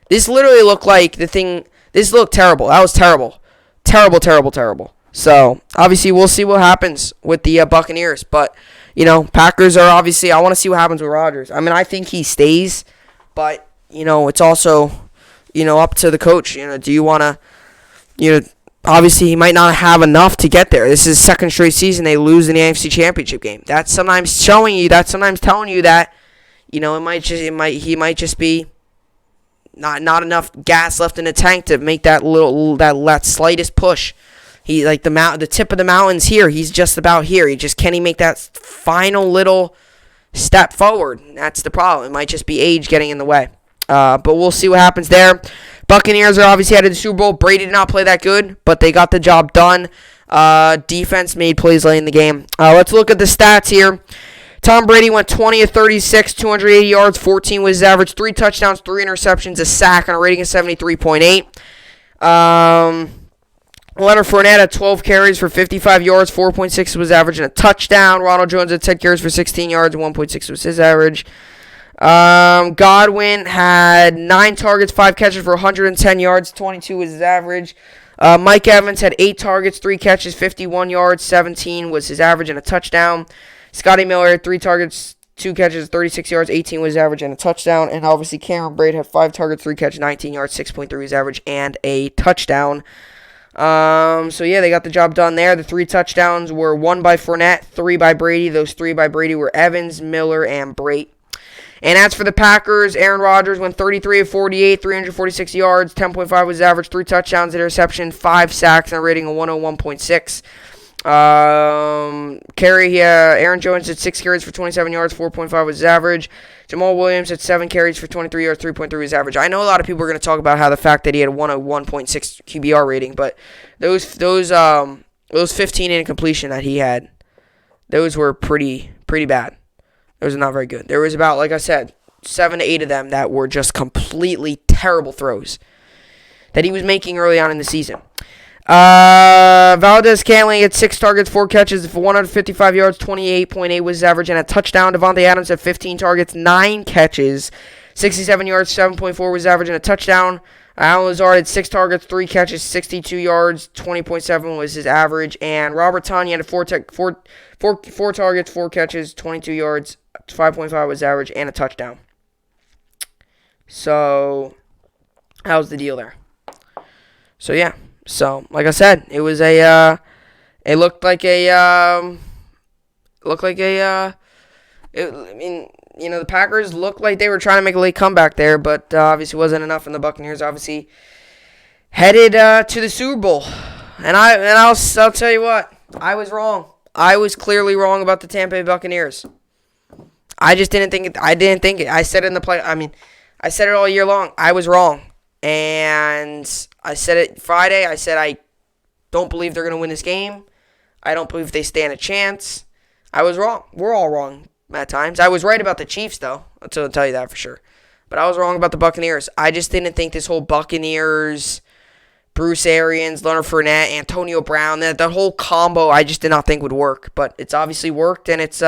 This literally looked like this looked terrible. That was terrible. Terrible. So, obviously, we'll see what happens with the Buccaneers. But, Packers are obviously, I want to see what happens with Rodgers. I mean, I think he stays. But, it's also, up to the coach. Do you want to, obviously, he might not have enough to get there. This is his second straight season they lose in the AFC Championship game. That's sometimes showing you. That's sometimes telling you that, he might just be not enough gas left in the tank to make that slightest push. He the tip of the mountain's here. He's just about here. Can he make that final little step forward? That's the problem. It might just be age getting in the way. But we'll see what happens there. Buccaneers are obviously headed to the Super Bowl. Brady did not play that good, but they got the job done. Defense made plays late in the game. Let's look at the stats here. Tom Brady went 20 of 36, 280 yards, 14 was his average, 3 touchdowns, 3 interceptions, a sack on a rating of 73.8. Leonard Fournette had 12 carries for 55 yards, 4.6 was his average, and a touchdown. Ronald Jones had 10 carries for 16 yards, 1.6 was his average. Godwin had 9 targets, 5 catches for 110 yards, 22 was his average. Mike Evans had 8 targets, 3 catches, 51 yards, 17 was his average, and a touchdown. Scotty Miller had 3 targets, 2 catches, 36 yards, 18 was his average, and a touchdown. And obviously Cameron Braid had 5 targets, 3 catches, 19 yards, 6.3 was his average, and a touchdown. So yeah, they got the job done there. The 3 touchdowns were 1 by Fournette, 3 by Brady. Those 3 by Brady were Evans, Miller, and Braid. And as for the Packers, Aaron Rodgers went 33 of 48, 346 yards, 10.5 was his average, 3 touchdowns, an interception, 5 sacks, and a rating of 101.6. Aaron Jones had 6 carries for 27 yards, 4.5 was his average. Jamal Williams had 7 carries for 23 yards, 3.3 was his average. I know a lot of people are going to talk about how the fact that he had a 101.6 QBR rating, but those 15 incompletion that he had, those were pretty bad. Those are not very good. There was about, like I said, 7 to 8 of them that were just completely terrible throws that he was making early on in the season. Valdez-Scantling had 6 targets, 4 catches for 155 yards, 28.8 was his average, and a touchdown. Devontae Adams had 15 targets, 9 catches, 67 yards, 7.4 was his average, and a touchdown. Alan Lazard had 6 targets, 3 catches, 62 yards, 20.7 was his average, and Robert Tonyan had 4 targets, 4 catches, 22 yards, 5.5 was his average, and a touchdown. So, how's the deal there? So, yeah. So, like I said, it was the Packers looked like they were trying to make a late comeback there, but obviously wasn't enough, and the Buccaneers obviously headed to the Super Bowl. And I'll tell you what, I was wrong. I was clearly wrong about the Tampa Bay Buccaneers. I just didn't think it. I said it I said it all year long. I was wrong. And I said it Friday. I said I don't believe they're going to win this game. I don't believe they stand a chance. I was wrong. We're all wrong at times. I was right about the Chiefs, though. I'll tell you that for sure. But I was wrong about the Buccaneers. I just didn't think this whole Buccaneers, Bruce Arians, Leonard Fournette, Antonio Brown, that whole combo, I just did not think would work. But it's obviously worked, and it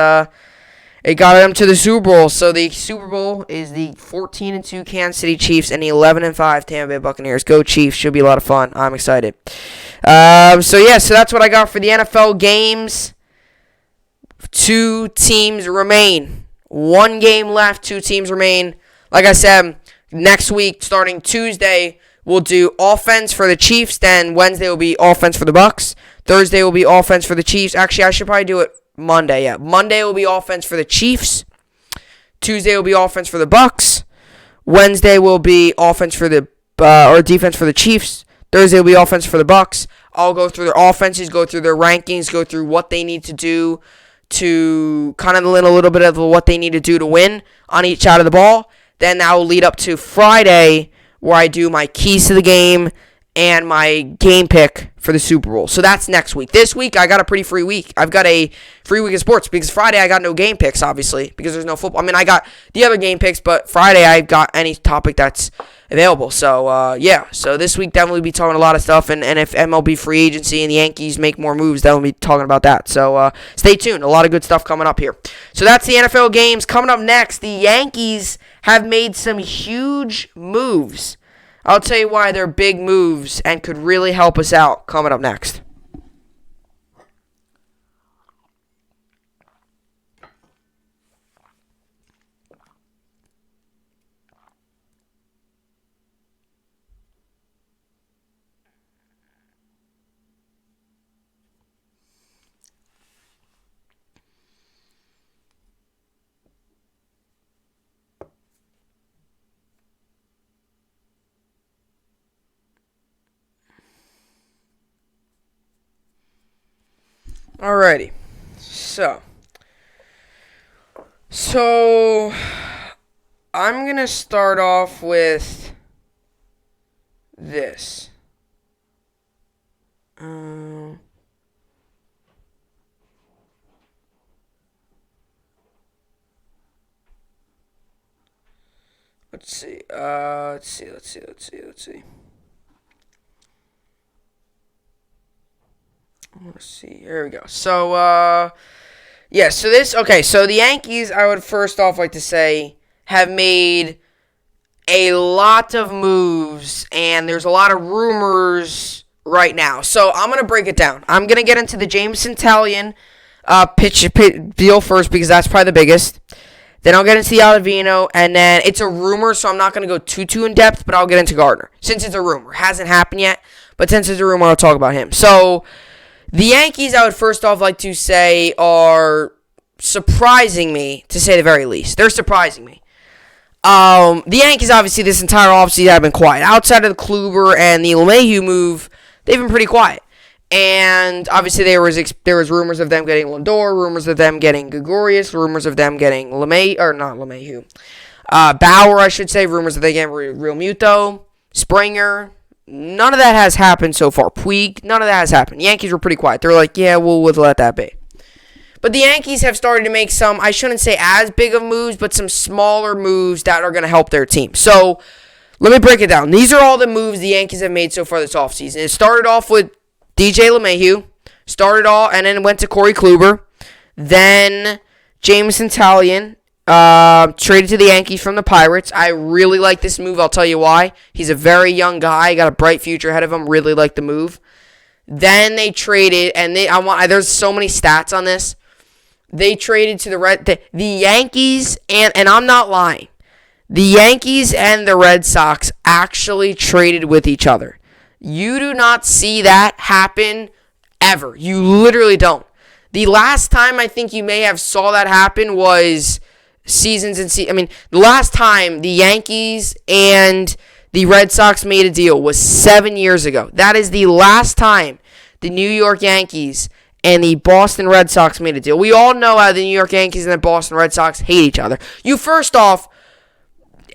got them to the Super Bowl. So the Super Bowl is the 14-2 Kansas City Chiefs and the 11-5 Tampa Bay Buccaneers. Go Chiefs. Should be a lot of fun. I'm excited. So that's what I got for the NFL games. 2 teams remain. 1 game left. 2 teams remain. Like I said, next week, starting Tuesday, we'll do offense for the Chiefs. Then Wednesday will be offense for the Bucks. Thursday will be offense for the Chiefs. Actually, I should probably do it Monday. Yeah, Monday will be offense for the Chiefs. Tuesday will be offense for the Bucks. Wednesday will be offense for the or defense for the Chiefs. Thursday will be offense for the Bucks. I'll go through their offenses, go through their rankings, go through what they need to do to kind of learn a little bit of what they need to do to win on each side of the ball. Then that will lead up to Friday, where I do my keys to the game and my game pick for the Super Bowl. So that's next week. This week, I got a pretty free week. I've got a free week of sports because Friday I got no game picks, obviously, because there's no football. I mean, I got the other game picks, but Friday I got any topic that's available. So, So this week, definitely be talking a lot of stuff. And if MLB free agency and the Yankees make more moves, then we'll be talking about that. So stay tuned. A lot of good stuff coming up here. So that's the NFL games. Coming up next, the Yankees have made some huge moves. I'll tell you why they're big moves and could really help us out coming up next. Alrighty, so I'm gonna start off with this. Let's see. Let's see. Here we go. So the Yankees, I would first off like to say, have made a lot of moves, and there's a lot of rumors right now. So I'm going to break it down. I'm going to get into the Jameson Italian pitch deal first because that's probably the biggest. Then I'll get into the Ottavino, and then it's a rumor, so I'm not going to go too in depth, but I'll get into Gardner. Since it's a rumor. Hasn't happened yet, but since it's a rumor, I'll talk about him. So the Yankees, I would first off like to say, are surprising me, to say the very least. They're surprising me. The Yankees, obviously, this entire offseason have been quiet. Outside of the Kluber and the LeMahieu move, they've been pretty quiet. And obviously there was rumors of them getting Lindor, rumors of them getting Gregorius, rumors of them getting Bauer, I should say, rumors of they getting Real Muto, Springer. None of that has happened so far. Puig, none of that has happened. Yankees were pretty quiet. They're like, yeah, we'll let that be. But the Yankees have started to make some, I shouldn't say as big of moves, but some smaller moves that are going to help their team. So let me break it down. These are all the moves the Yankees have made so far this offseason. It started off with DJ LeMahieu, and then went to Corey Kluber. Then Jameson Italian, traded to the Yankees from the Pirates. I really like this move. I'll tell you why. He's a very young guy. Got a bright future ahead of him. Really like the move. Then they traded, and there's so many stats on this. They traded to the Yankees, and I'm not lying. The Yankees and the Red Sox actually traded with each other. You do not see that happen ever. You literally don't. The last time I think you may have saw that happen was the last time the Yankees and the Red Sox made a deal was 7 years ago. That is the last time the New York Yankees and the Boston Red Sox made a deal. We all know how the New York Yankees and the Boston Red Sox hate each other. First off,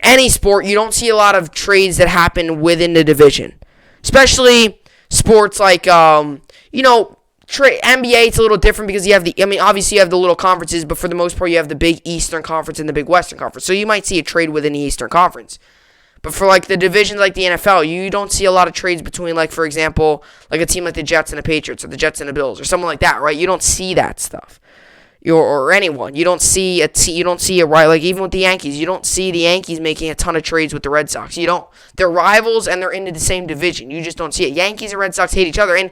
any sport, you don't see a lot of trades that happen within the division. Especially sports like, NBA, it's a little different because obviously you have the little conferences, but for the most part you have the big Eastern Conference and the big Western Conference. So you might see a trade within the Eastern Conference. But for the divisions like the NFL, you don't see a lot of trades between, for example, a team like the Jets and the Patriots or the Jets and the Bills or something like that, right? You don't see that stuff. or anyone. You don't see like even with the Yankees, you don't see the Yankees making a ton of trades with the Red Sox. You don't. They're rivals and they're into the same division. You just don't see it. Yankees and Red Sox hate each other, and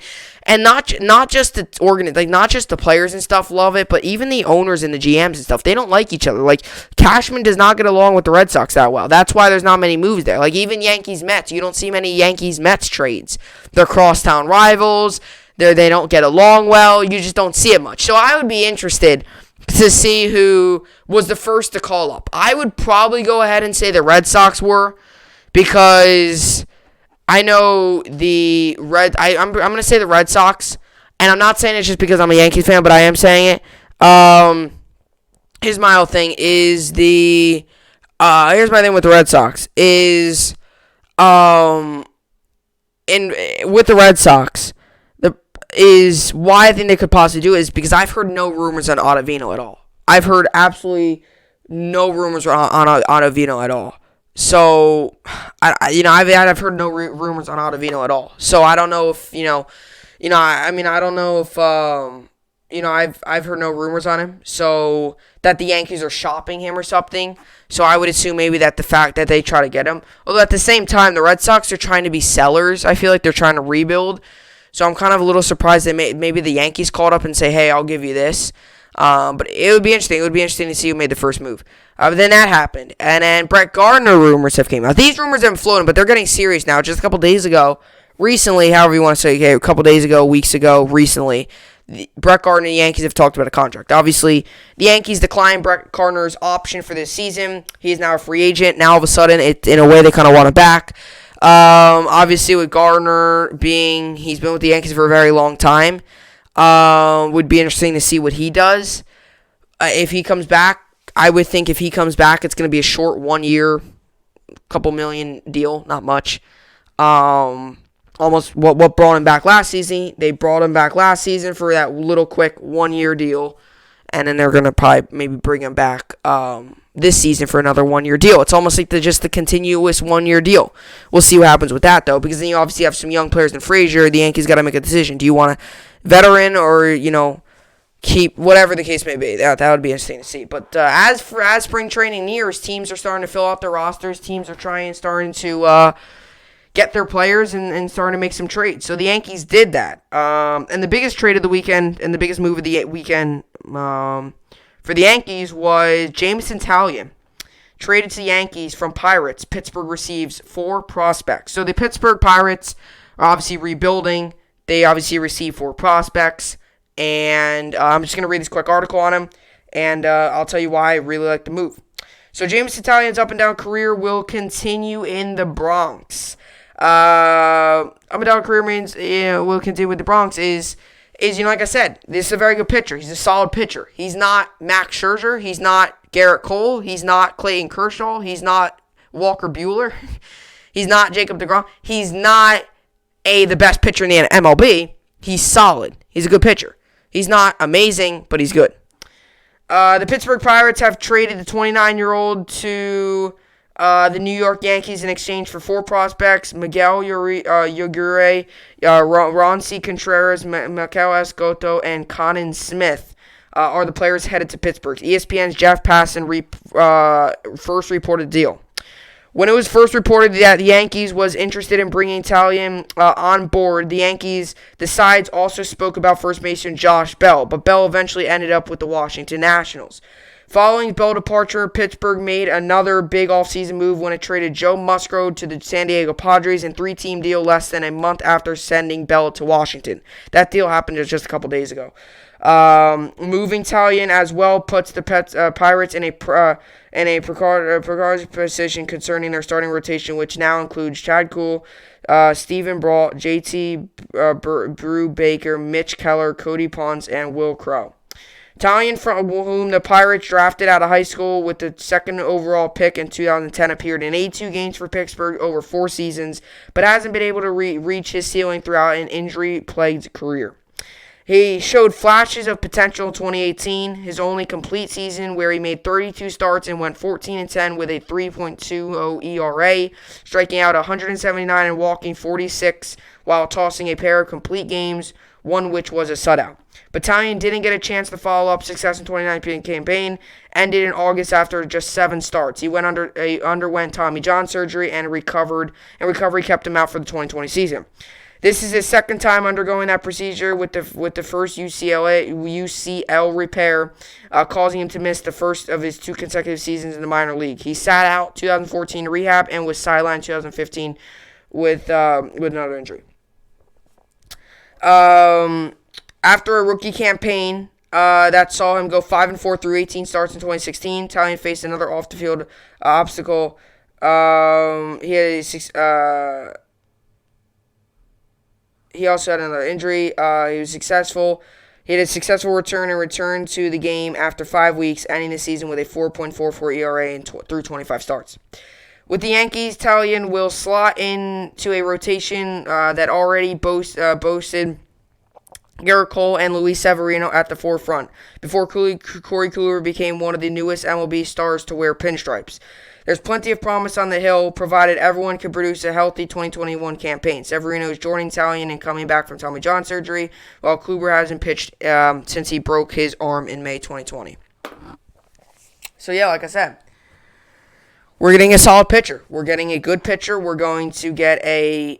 not just the not just the players and stuff love it, but even the owners and the GMs and stuff. They don't like each other. Like Cashman does not get along with the Red Sox that well. That's why there's not many moves there. Like even Yankees Mets, you don't see many Yankees Mets trades. They're crosstown rivals. They don't get along well. You just don't see it much. So I would be interested to see who was the first to call up. I would probably go ahead and say the Red Sox were, because I know the I'm going to say the Red Sox, and I'm not saying it just because I'm a Yankees fan, but I am saying it. Here's my whole thing is here's my thing with the Red Sox is with the Red Sox. Is why I think they could possibly do it is because I've heard no rumors on Ottavino at all. I've heard absolutely no rumors on Ottavino at all. So, I've heard no rumors on Ottavino at all. So I don't know if I don't know if I've heard no rumors on him. So that the Yankees are shopping him or something. So I would assume maybe that the fact that they try to get him. Although at the same time, the Red Sox are trying to be sellers. I feel like they're trying to rebuild. So I'm kind of a little surprised that maybe the Yankees called up and say, hey, I'll give you this. But it would be interesting. It would be interesting to see who made the first move. But then that happened. And then Brett Gardner rumors have came out. These rumors have been floating, but they're getting serious now. Just a couple days ago, recently, however you want to say, okay, a couple days ago, weeks ago, recently, Brett Gardner and the Yankees have talked about a contract. Obviously, the Yankees declined Brett Gardner's option for this season. He is now a free agent. Now, all of a sudden, in a way, they kind of want him back. Obviously with Gardner he's been with the Yankees for a very long time, would be interesting to see what he does. If he comes back, I would think if he comes back, it's going to be a short 1 year, couple million deal, not much. Almost what brought him back last season. They brought him back last season for that little quick 1 year deal, and then they're going to probably maybe bring him back, this season for another 1 year deal. It's almost like just the continuous 1 year deal. We'll see what happens with that, though, because then you obviously have some young players in Frazier. The Yankees got to make a decision. Do you want a veteran or, keep whatever the case may be? That would be interesting to see. But as spring training nears, teams are starting to fill out their rosters. Teams are starting to get their players and starting to make some trades. So the Yankees did that. And the biggest trade of the weekend and the biggest move of the weekend for the Yankees was Jameson Taillon, traded to the Yankees from Pirates. Pittsburgh receives 4 prospects. So the Pittsburgh Pirates are obviously rebuilding. They obviously receive 4 prospects. And I'm just going to read this quick article on him, and I'll tell you why I really like the move. So Jameson Taillon's up-and-down career will continue in the Bronx. Up-and-down career means will continue with the Bronx is like I said, this is a very good pitcher. He's a solid pitcher. He's not Max Scherzer. He's not Garrett Cole. He's not Clayton Kershaw. He's not Walker Buehler. He's not Jacob deGrom. He's not the best pitcher in the MLB. He's solid. He's a good pitcher. He's not amazing, but he's good. The Pittsburgh Pirates have traded the 29-year-old to the New York Yankees in exchange for 4 prospects: Miguel Yagure, Ronci Contreras, Mikel Escoto, and Conan Smith are the players headed to Pittsburgh. ESPN's Jeff Passan first reported the deal. When it was first reported that the Yankees was interested in bringing Taillon on board, the sides also spoke about first baseman Josh Bell, but Bell eventually ended up with the Washington Nationals. Following Bell's departure, Pittsburgh made another big offseason move when it traded Joe Musgrove to the San Diego Padres in a 3-team deal less than a month after sending Bell to Washington. That deal happened just a couple days ago. Moving Taillon as well puts the Pirates in a precarious position concerning their starting rotation, which now includes Chad Kuhl, Stephen Brault, JT Brew Baker, Mitch Keller, Cody Ponce, and Will Crow. Taillon, from whom the Pirates drafted out of high school with the 2nd overall pick in 2010, appeared in 82 games for Pittsburgh over 4 seasons, but hasn't been able to reach his ceiling throughout an injury-plagued career. He showed flashes of potential in 2018, his only complete season, where he made 32 starts and went 14-10 with a 3.20 ERA, striking out 179 and walking 46 while tossing a pair of complete games, one which was a shutout. Battalion didn't get a chance to follow up success in 2019 campaign, ended in August after just 7 starts. He underwent Tommy John surgery and recovery kept him out for the 2020 season. This is his second time undergoing that procedure, with the first UCL repair, causing him to miss the first of his 2 consecutive seasons in the minor league. He sat out 2014 rehab and was sidelined 2015 with another injury. After a rookie campaign that saw him go 5-4 through 18 starts in 2016, Italian faced another off-the-field obstacle. He also had another injury. He was successful. He had a successful return to the game after 5 weeks, ending the season with a 4.44 ERA through 25 starts. With the Yankees, Italian will slot into a rotation that already boasted Garrett Cole and Luis Severino at the forefront, before Corey Kluber became one of the newest MLB stars to wear pinstripes. There's plenty of promise on the hill, provided everyone can produce a healthy 2021 campaign. Severino is joining Italian and coming back from Tommy John surgery, while Kluber hasn't pitched since he broke his arm in May 2020. So yeah, like I said, we're getting a solid pitcher. We're getting a good pitcher. We're going to get a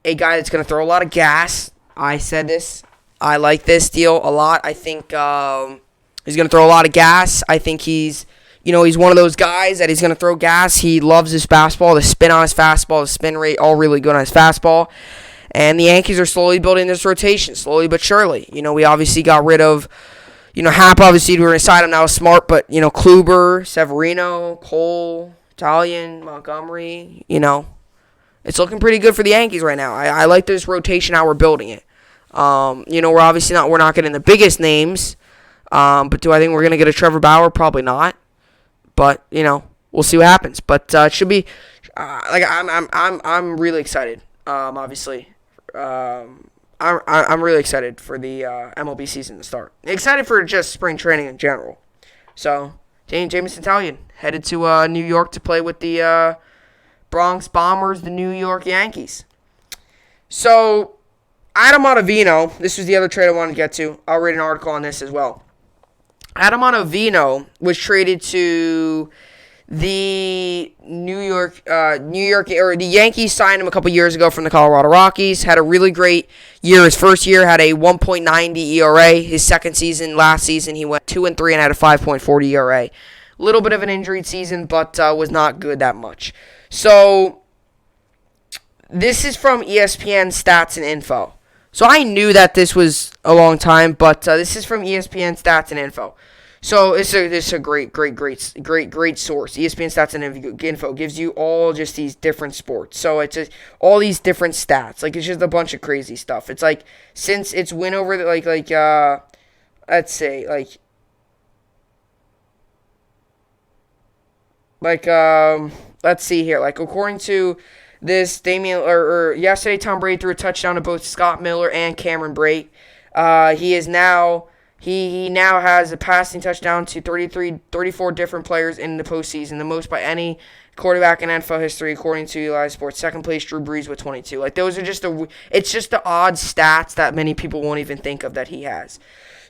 guy that's going to throw a lot of gas. I said this. I like this deal a lot. I think he's going to throw a lot of gas. I think he's one of those guys that he's going to throw gas. He loves his fastball, the spin on his fastball, the spin rate, all really good on his fastball. And the Yankees are slowly building this rotation, slowly but surely. We obviously got rid of, Happ, obviously, we're going to side him now, Smart, but, Kluber, Severino, Cole, Italian, Montgomery, it's looking pretty good for the Yankees right now. I like this rotation, how we're building it. We're not getting the biggest names, but do I think we're going to get a Trevor Bauer? Probably not. But, we'll see what happens. But it should be I'm really excited. Obviously, I'm really excited for the MLB season to start. Excited for just spring training in general. So, Jameson Italian headed to New York to play with the Bronx Bombers, the New York Yankees. So, Adam Ottavino, this was the other trade I wanted to get to. I'll read an article on this as well. Adam Ottavino was traded to the the Yankees signed him a couple years ago from the Colorado Rockies. Had a really great year. His first year had a 1.90 ERA. His second season, last season, he went 2-3 and had a 5.40 ERA. A little bit of an injured season, but was not good that much. So this is from ESPN Stats and Info. So I knew that this was a long time, but this is from ESPN Stats and Info. So this is a great source. ESPN Stats and Info gives you all just these different sports. So it's just all these different stats. Like, it's just a bunch of crazy stuff. It's like, since its win over the, let's say let's see here. Like, according to this, yesterday, Tom Brady threw a touchdown to both Scott Miller and Cameron Brate. He now has a passing touchdown to 34 different players in the postseason, the most by any quarterback in NFL history, according to BSN Sports. Second place, Drew Brees with 22. Like, those are it's just the odd stats that many people won't even think of that he has.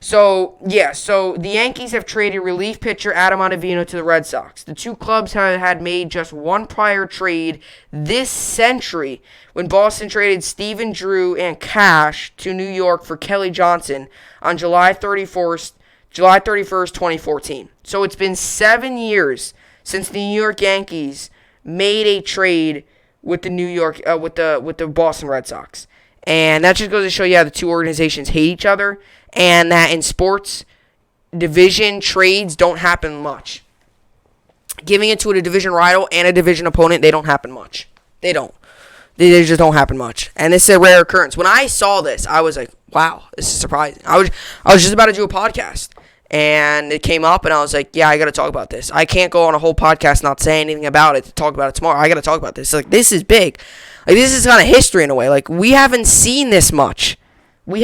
So the Yankees have traded relief pitcher Adam Ottavino to the Red Sox. The two clubs had made just one prior trade this century when Boston traded Stephen Drew and cash to New York for Kelly Johnson on July 31st, 2014. So it's been 7 years since the New York Yankees made a trade with the with the Boston Red Sox. And that just goes to show you how the two organizations hate each other, and that in sports, division trades don't happen much. Giving it to a division rival and a division opponent, they don't happen much. They don't. They just don't happen much. And this is a rare occurrence. When I saw this, I was like, wow, this is surprising. I was just about to do a podcast, and it came up, and I was like, yeah, I got to talk about this. I can't go on a whole podcast not saying anything about it to talk about it tomorrow. I got to talk about this. Like, this is big. Like, this is kind of history in a way. Like, we haven't seen this much. We've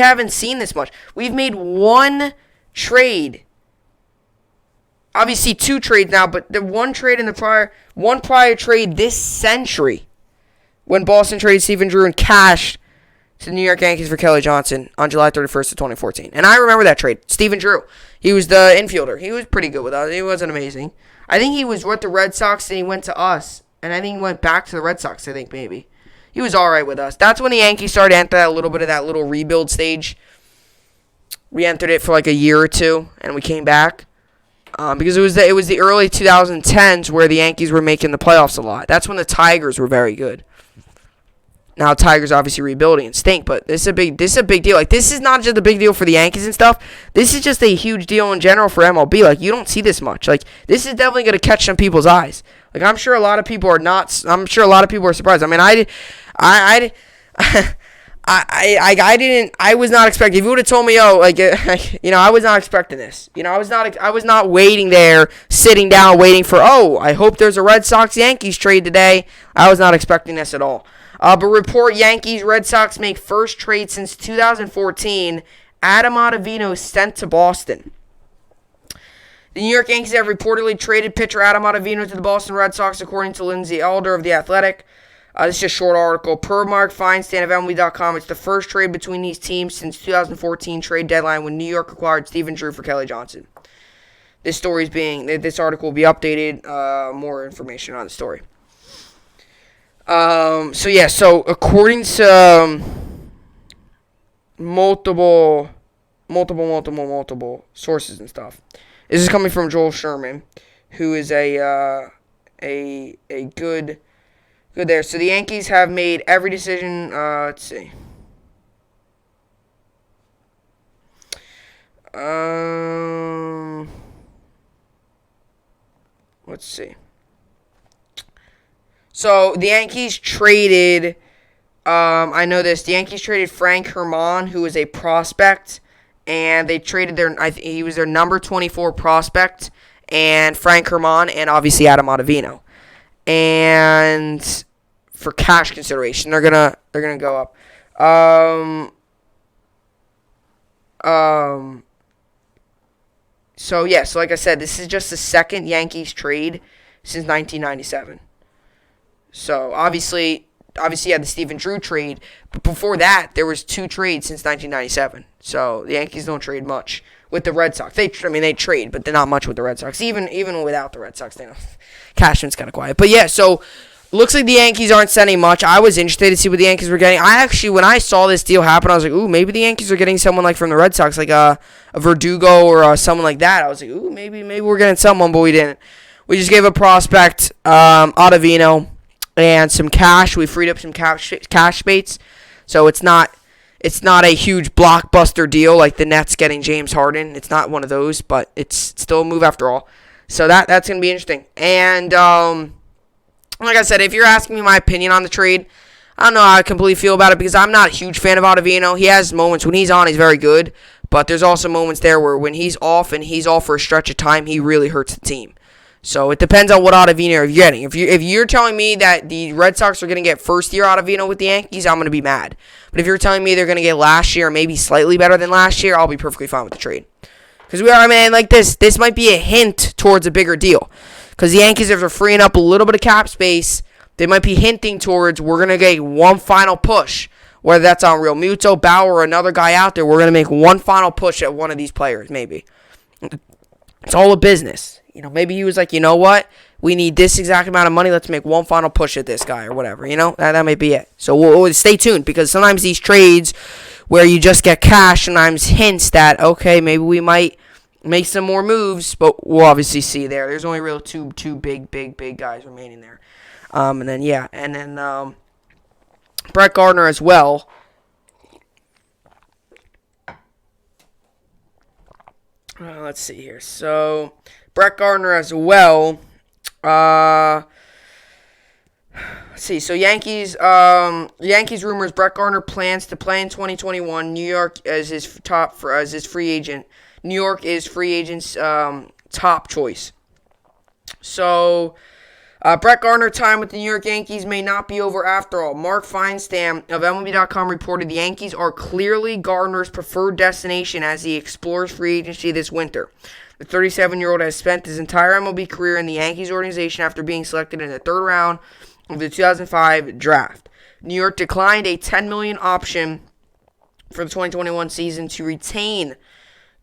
made one trade. Obviously, two trades now, but the one prior trade this century, when Boston traded Stephen Drew and cashed to the New York Yankees for Kelly Johnson on July 31st of 2014. And I remember that trade. Stephen Drew. He was the infielder. He was pretty good with us. He wasn't amazing. I think he was with the Red Sox and he went to us. And I think he went back to the Red Sox, I think, maybe. He was all right with us. That's when the Yankees started to enter a little bit of that little rebuild stage. We entered it for like a year or two, and we came back. Because it was the early 2010s where the Yankees were making the playoffs a lot. That's when the Tigers were very good. Now Tigers obviously rebuilding and stink, but this is a big deal. Like, this is not just a big deal for the Yankees and stuff. This is just a huge deal in general for MLB. Like, you don't see this much. Like, this is definitely going to catch some people's eyes. Like, I'm sure a lot of people are not. I'm sure a lot of people are surprised. I mean, I was not expecting. If you would have told me, I was not expecting this. I was not waiting there, sitting down, waiting for, I hope there's a Red Sox-Yankees trade today. I was not expecting this at all. But report Yankees, Red Sox make first trade since 2014. Adam Ottavino sent to Boston. The New York Yankees have reportedly traded pitcher Adam Ottavino to the Boston Red Sox, according to Lindsey Elder of The Athletic. This is just a short article. Per Mark Feinstein of MLB.com, it's the first trade between these teams since 2014 trade deadline when New York acquired Stephen Drew for Kelly Johnson. This article will be updated. More information on the story. So according to multiple sources and stuff, this is coming from Joel Sherman, who is a good there. So the Yankees have made every decision. Let's see. Let's see. So the Yankees traded. I know this. The Yankees traded Frank Herman, who is a prospect, and they traded he was their number 24 prospect, and Frank Herman, and obviously Adam Ottavino. And for cash consideration, they're gonna go up. So like I said, this is just the second Yankees trade since 1997. So obviously you had the Stephen Drew trade, but before that there was 2 trades since 1997. So the Yankees don't trade much with the Red Sox. They trade, but they're not much with the Red Sox. Even without the Red Sox, Cashman's kind of quiet. But yeah, so looks like the Yankees aren't sending much. I was interested to see what the Yankees were getting. When I saw this deal happen, I was like, ooh, maybe the Yankees are getting someone like from the Red Sox, like a Verdugo or someone like that. I was like, ooh, maybe we're getting someone, but we didn't. We just gave a prospect, Ottavino, and some cash. We freed up some cash space, so it's not a huge blockbuster deal like the Nets getting James Harden. It's not one of those, but it's still a move after all. So that's going to be interesting. And like I said, if you're asking me my opinion on the trade, I don't know how I completely feel about it because I'm not a huge fan of Ottavino. He has moments when he's on, he's very good, but there's also moments there where when he's off and he's off for a stretch of time, he really hurts the team. So it depends on what Ottavino you're getting. If you're telling me that the Red Sox are going to get first-year Ottavino with the Yankees, I'm going to be mad. But if you're telling me they're going to get last year, maybe slightly better than last year, I'll be perfectly fine with the trade. Because this might be a hint towards a bigger deal. Because the Yankees, if they're freeing up a little bit of cap space, they might be hinting towards we're going to get one final push. Whether that's on Real Muto, Bauer, or another guy out there, we're going to make one final push at one of these players, maybe. It's all a business. Maybe he was like, you know what? We need this exact amount of money. Let's make one final push at this guy or whatever. That might be it. So we'll stay tuned because sometimes these trades where you just get cash sometimes hints that, okay, maybe we might make some more moves, but we'll obviously see there. There's only real two big guys remaining there. And then Brett Gardner as well. Let's see here. So Brett Gardner as well. Let's see. So Yankees rumors Brett Gardner plans to play in 2021. New York as his free agent. New York is free agent's top choice. So Brett Gardner time with the New York Yankees may not be over after all. Mark Feinstam of MLB.com reported the Yankees are clearly Gardner's preferred destination as he explores free agency this winter. The 37-year-old has spent his entire MLB career in the Yankees organization after being selected in the third round of the 2005 draft. New York declined a $10 million option for the 2021 season to retain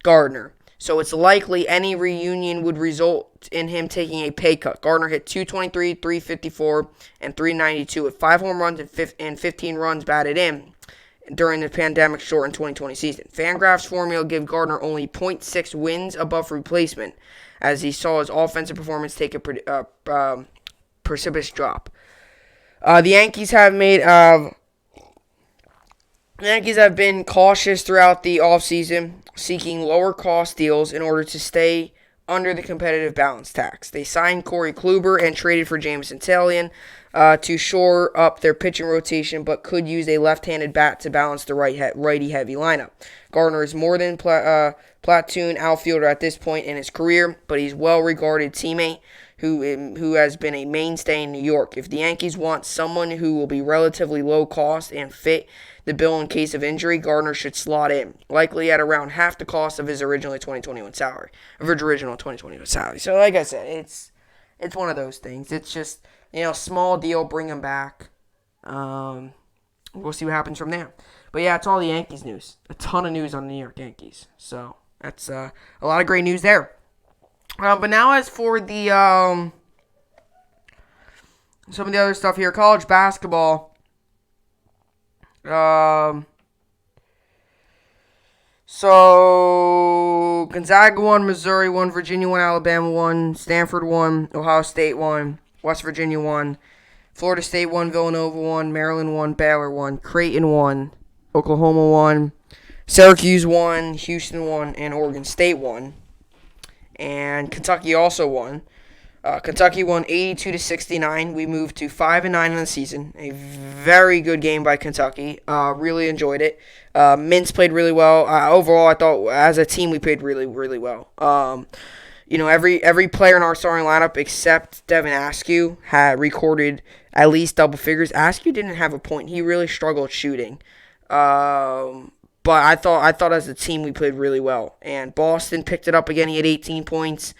Gardner. So it's likely any reunion would result in him taking a pay cut. Gardner hit 223, 354, and 392 with 5 home runs and 15 runs batted in during the pandemic-shortened 2020 season. Fangraphs formula gave Gardner only .6 wins above replacement, as he saw his offensive performance take a precipitous drop. The Yankees have been cautious throughout the offseason, seeking lower-cost deals in order to stay under the competitive balance tax. They signed Corey Kluber and traded for Jameson Taillon to shore up their pitching rotation, but could use a left-handed bat to balance the righty-heavy lineup. Gardner is more than platoon outfielder at this point in his career, but he's a well-regarded teammate who has been a mainstay in New York. If the Yankees want someone who will be relatively low cost and fit the bill in case of injury, Gardner should slot in, likely at around half the cost of his original 2021 salary. So like I said, it's one of those things. It's just, small deal, bring him back. We'll see what happens from there. But yeah, it's all the Yankees news. A ton of news on the New York Yankees. So that's a lot of great news there. But now as for the some of the other stuff here, college basketball. So Gonzaga won, Missouri won, Virginia won, Alabama won, Stanford won, Ohio State won, West Virginia won, Florida State won, Villanova won, Maryland won, Baylor won, Creighton won, Oklahoma won, Syracuse won, Houston won, and Oregon State won. And Kentucky also won. Kentucky won 82-69. We moved to 5-9 in the season. A very good game by Kentucky. Really enjoyed it. Mintz played really well. Overall, I thought as a team we played really, really well. Every player in our starting lineup except Devin Askew had recorded at least double figures. Askew didn't have a point. He really struggled shooting. But I thought as a team we played really well. And Boston picked it up again. He had 18 points.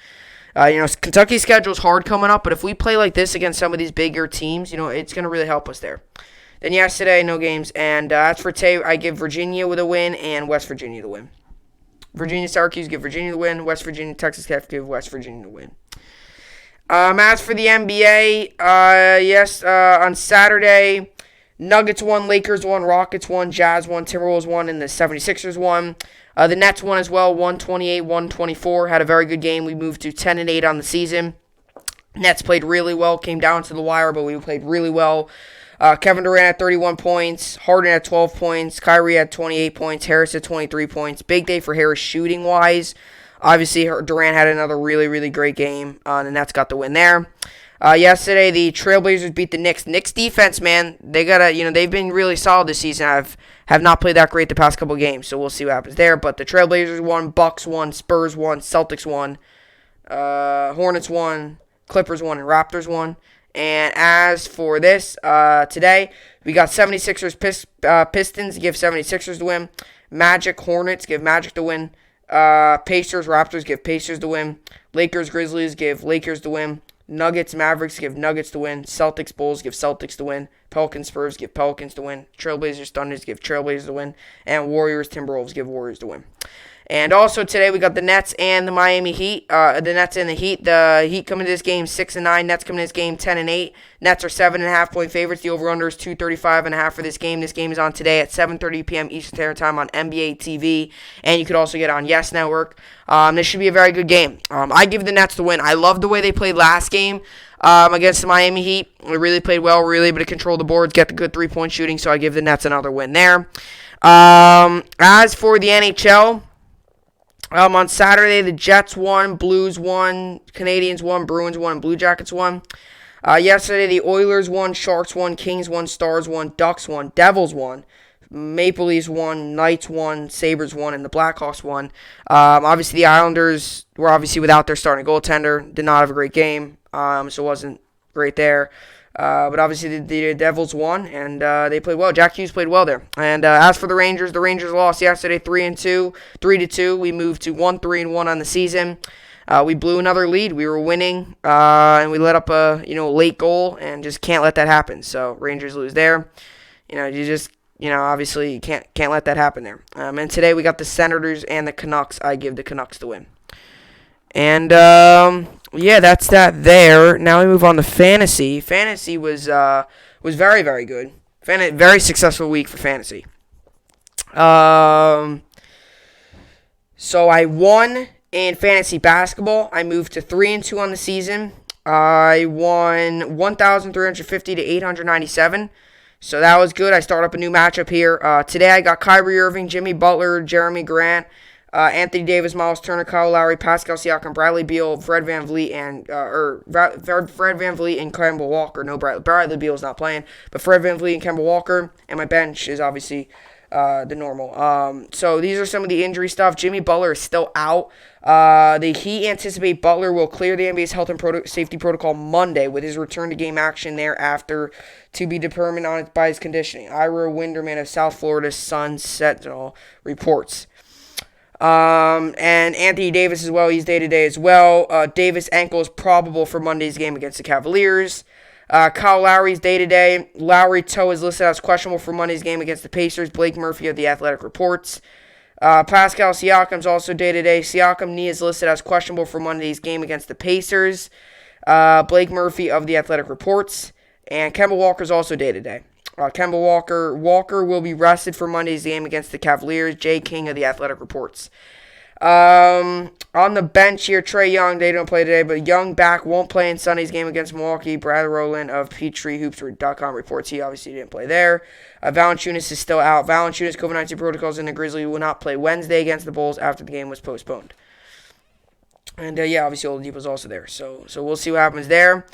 Kentucky's schedule's hard coming up, but if we play like this against some of these bigger teams, it's going to really help us there. Then yesterday, no games. And as for today, I give Virginia with a win and West Virginia the win. Virginia, Syracuse give Virginia the win. West Virginia, Texas Tech give West Virginia the win. As for the NBA, on Saturday, Nuggets won, Lakers won, Rockets won, Jazz won, Timberwolves won, and the 76ers won. The Nets won as well, 128-124. Had a very good game. We moved to 10-8 on the season. Nets played really well, came down to the wire, but we played really well. Kevin Durant had 31 points, Harden had 12 points, Kyrie had 28 points, Harris had 23 points. Big day for Harris shooting-wise. Obviously, Durant had another really, really great game. The Nets got the win there. Yesterday, the Trailblazers beat the Knicks. Knicks defense, man, they've been really solid this season. Have not played that great the past couple games, so we'll see what happens there. But the Trailblazers won, Bucks won, Spurs won, Celtics won, Hornets won, Clippers won, and Raptors won. And as for this, today, we got 76ers Pistons give 76ers the win. Magic Hornets give Magic the win. Pacers Raptors give Pacers the win. Lakers Grizzlies give Lakers the win. Nuggets Mavericks give Nuggets the win. Celtics Bulls give Celtics the win. Pelicans Spurs give Pelicans the win. Trailblazers Thunders give Trailblazers the win. And Warriors Timberwolves give Warriors the win. And also today we got the Nets and the Miami Heat. The Nets and the Heat. The Heat coming to this game 6-9. Nets coming to this game 10-8. Nets are 7.5-point favorites. The over/under is 235.5 for this game. This game is on today at 7:30 p.m. Eastern Standard Time on NBA TV, and you could also get it on Yes Network. This should be a very good game. I give the Nets the win. I love the way they played last game against the Miami Heat. They really played well. Really able to control the boards, get the good three-point shooting. So I give the Nets another win there. As for the NHL. On Saturday, the Jets won, Blues won, Canadians won, Bruins won, and Blue Jackets won. Yesterday, the Oilers won, Sharks won, Kings won, Stars won, Ducks won, Devils won, Maple Leafs won, Knights won, Sabres won, and the Blackhawks won. Obviously, the Islanders were obviously without their starting goaltender, did not have a great game, so it wasn't great there. But obviously the Devils won, and they played well. Jack Hughes played well there. And as for the Rangers lost yesterday 3-2. We moved to 1-3-1 on the season. we blew another lead. We were winning, and we let up a late goal, and just can't let that happen. So Rangers lose there. Obviously you can't let that happen there. And today we got the Senators and the Canucks. I give the Canucks the win. And that's that there. Now we move on to fantasy. Fantasy was very, very good. Very successful week for fantasy. So I won in fantasy basketball. I moved to 3-2 on the season. I won 1,350 to 897. So that was good. I start up a new matchup here. Today I got Kyrie Irving, Jimmy Butler, Jeremy Grant, Anthony Davis, Miles Turner, Kyle Lowry, Pascal Siakam, Bradley Beal, Fred VanVleet, and Fred VanVleet and Kemba Walker. No, Bradley Beal's not playing, but Fred VanVleet and Kemba Walker. And my bench is obviously the normal. So these are some of the injury stuff. Jimmy Butler is still out. He anticipate Butler will clear the NBA's health and safety protocol Monday with his return to game action thereafter to be determined by his conditioning. Ira Winderman of South Florida Sun Sentinel reports. And Anthony Davis as well. He's day-to-day as well. Davis' ankle is probable for Monday's game against the Cavaliers. Kyle Lowry's day-to-day. Lowry toe is listed as questionable for Monday's game against the Pacers. Blake Murphy of The Athletic reports. Pascal Siakam's also day-to-day. Siakam knee is listed as questionable for Monday's game against the Pacers. Blake Murphy of The Athletic reports. And Kemba Walker's also day-to-day. Kemba Walker will be rested for Monday's game against the Cavaliers. Jay King of The Athletic reports. On the bench here, Trae Young, they don't play today, but Young back won't play in Sunday's game against Milwaukee. Brad Rowland of PetreeHoops.com reports he obviously didn't play there. Valanciunas is still out. Valanciunas COVID-19 protocols in the Grizzlies will not play Wednesday against the Bulls after the game was postponed. And obviously Oladipo's also there, so we'll see what happens there.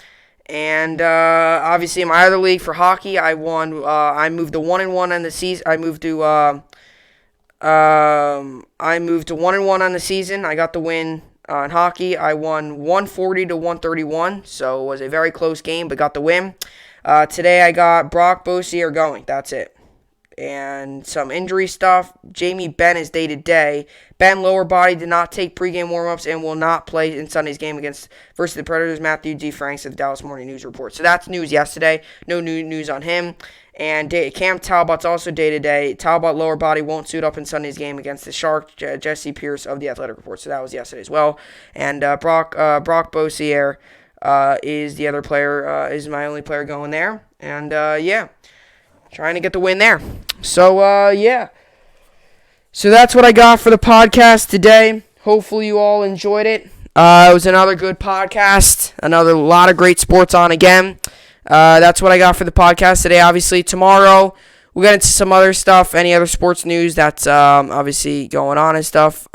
And obviously in my other league for hockey, I won. I moved to 1-1 on the season. I moved to 1-1 on the season. I got the win in hockey. I won 140 to 131, so it was a very close game, but got the win. Today I got Brock Beausier going. That's it. And some injury stuff. Jamie Benn is day-to-day. Ben lower body did not take pregame warm-ups and will not play in Sunday's game versus the Predators. Matthew D. Franks of the Dallas Morning News report. So that's news yesterday. No new news on him. And Cam Talbot's also day-to-day. Talbot lower body won't suit up in Sunday's game against the Sharks. Jesse Pierce of The Athletic report. So that was yesterday as well. And Brock Beausier is the other player, is my only player going there. And, trying to get the win there. So, So that's what I got for the podcast today. Hopefully you all enjoyed it. It was another good podcast. Another lot of great sports on again. That's what I got for the podcast today. Obviously, tomorrow we'll get into some other stuff, any other sports news that's obviously going on and stuff.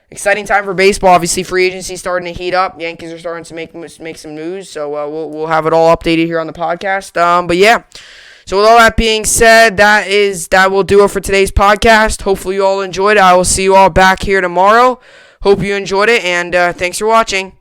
Exciting time for baseball. Obviously, free agency starting to heat up. Yankees are starting to make some news, so we'll have it all updated here on the podcast. So with all that being said, that will do it for today's podcast. Hopefully you all enjoyed it. I will see you all back here tomorrow. Hope you enjoyed it, and thanks for watching.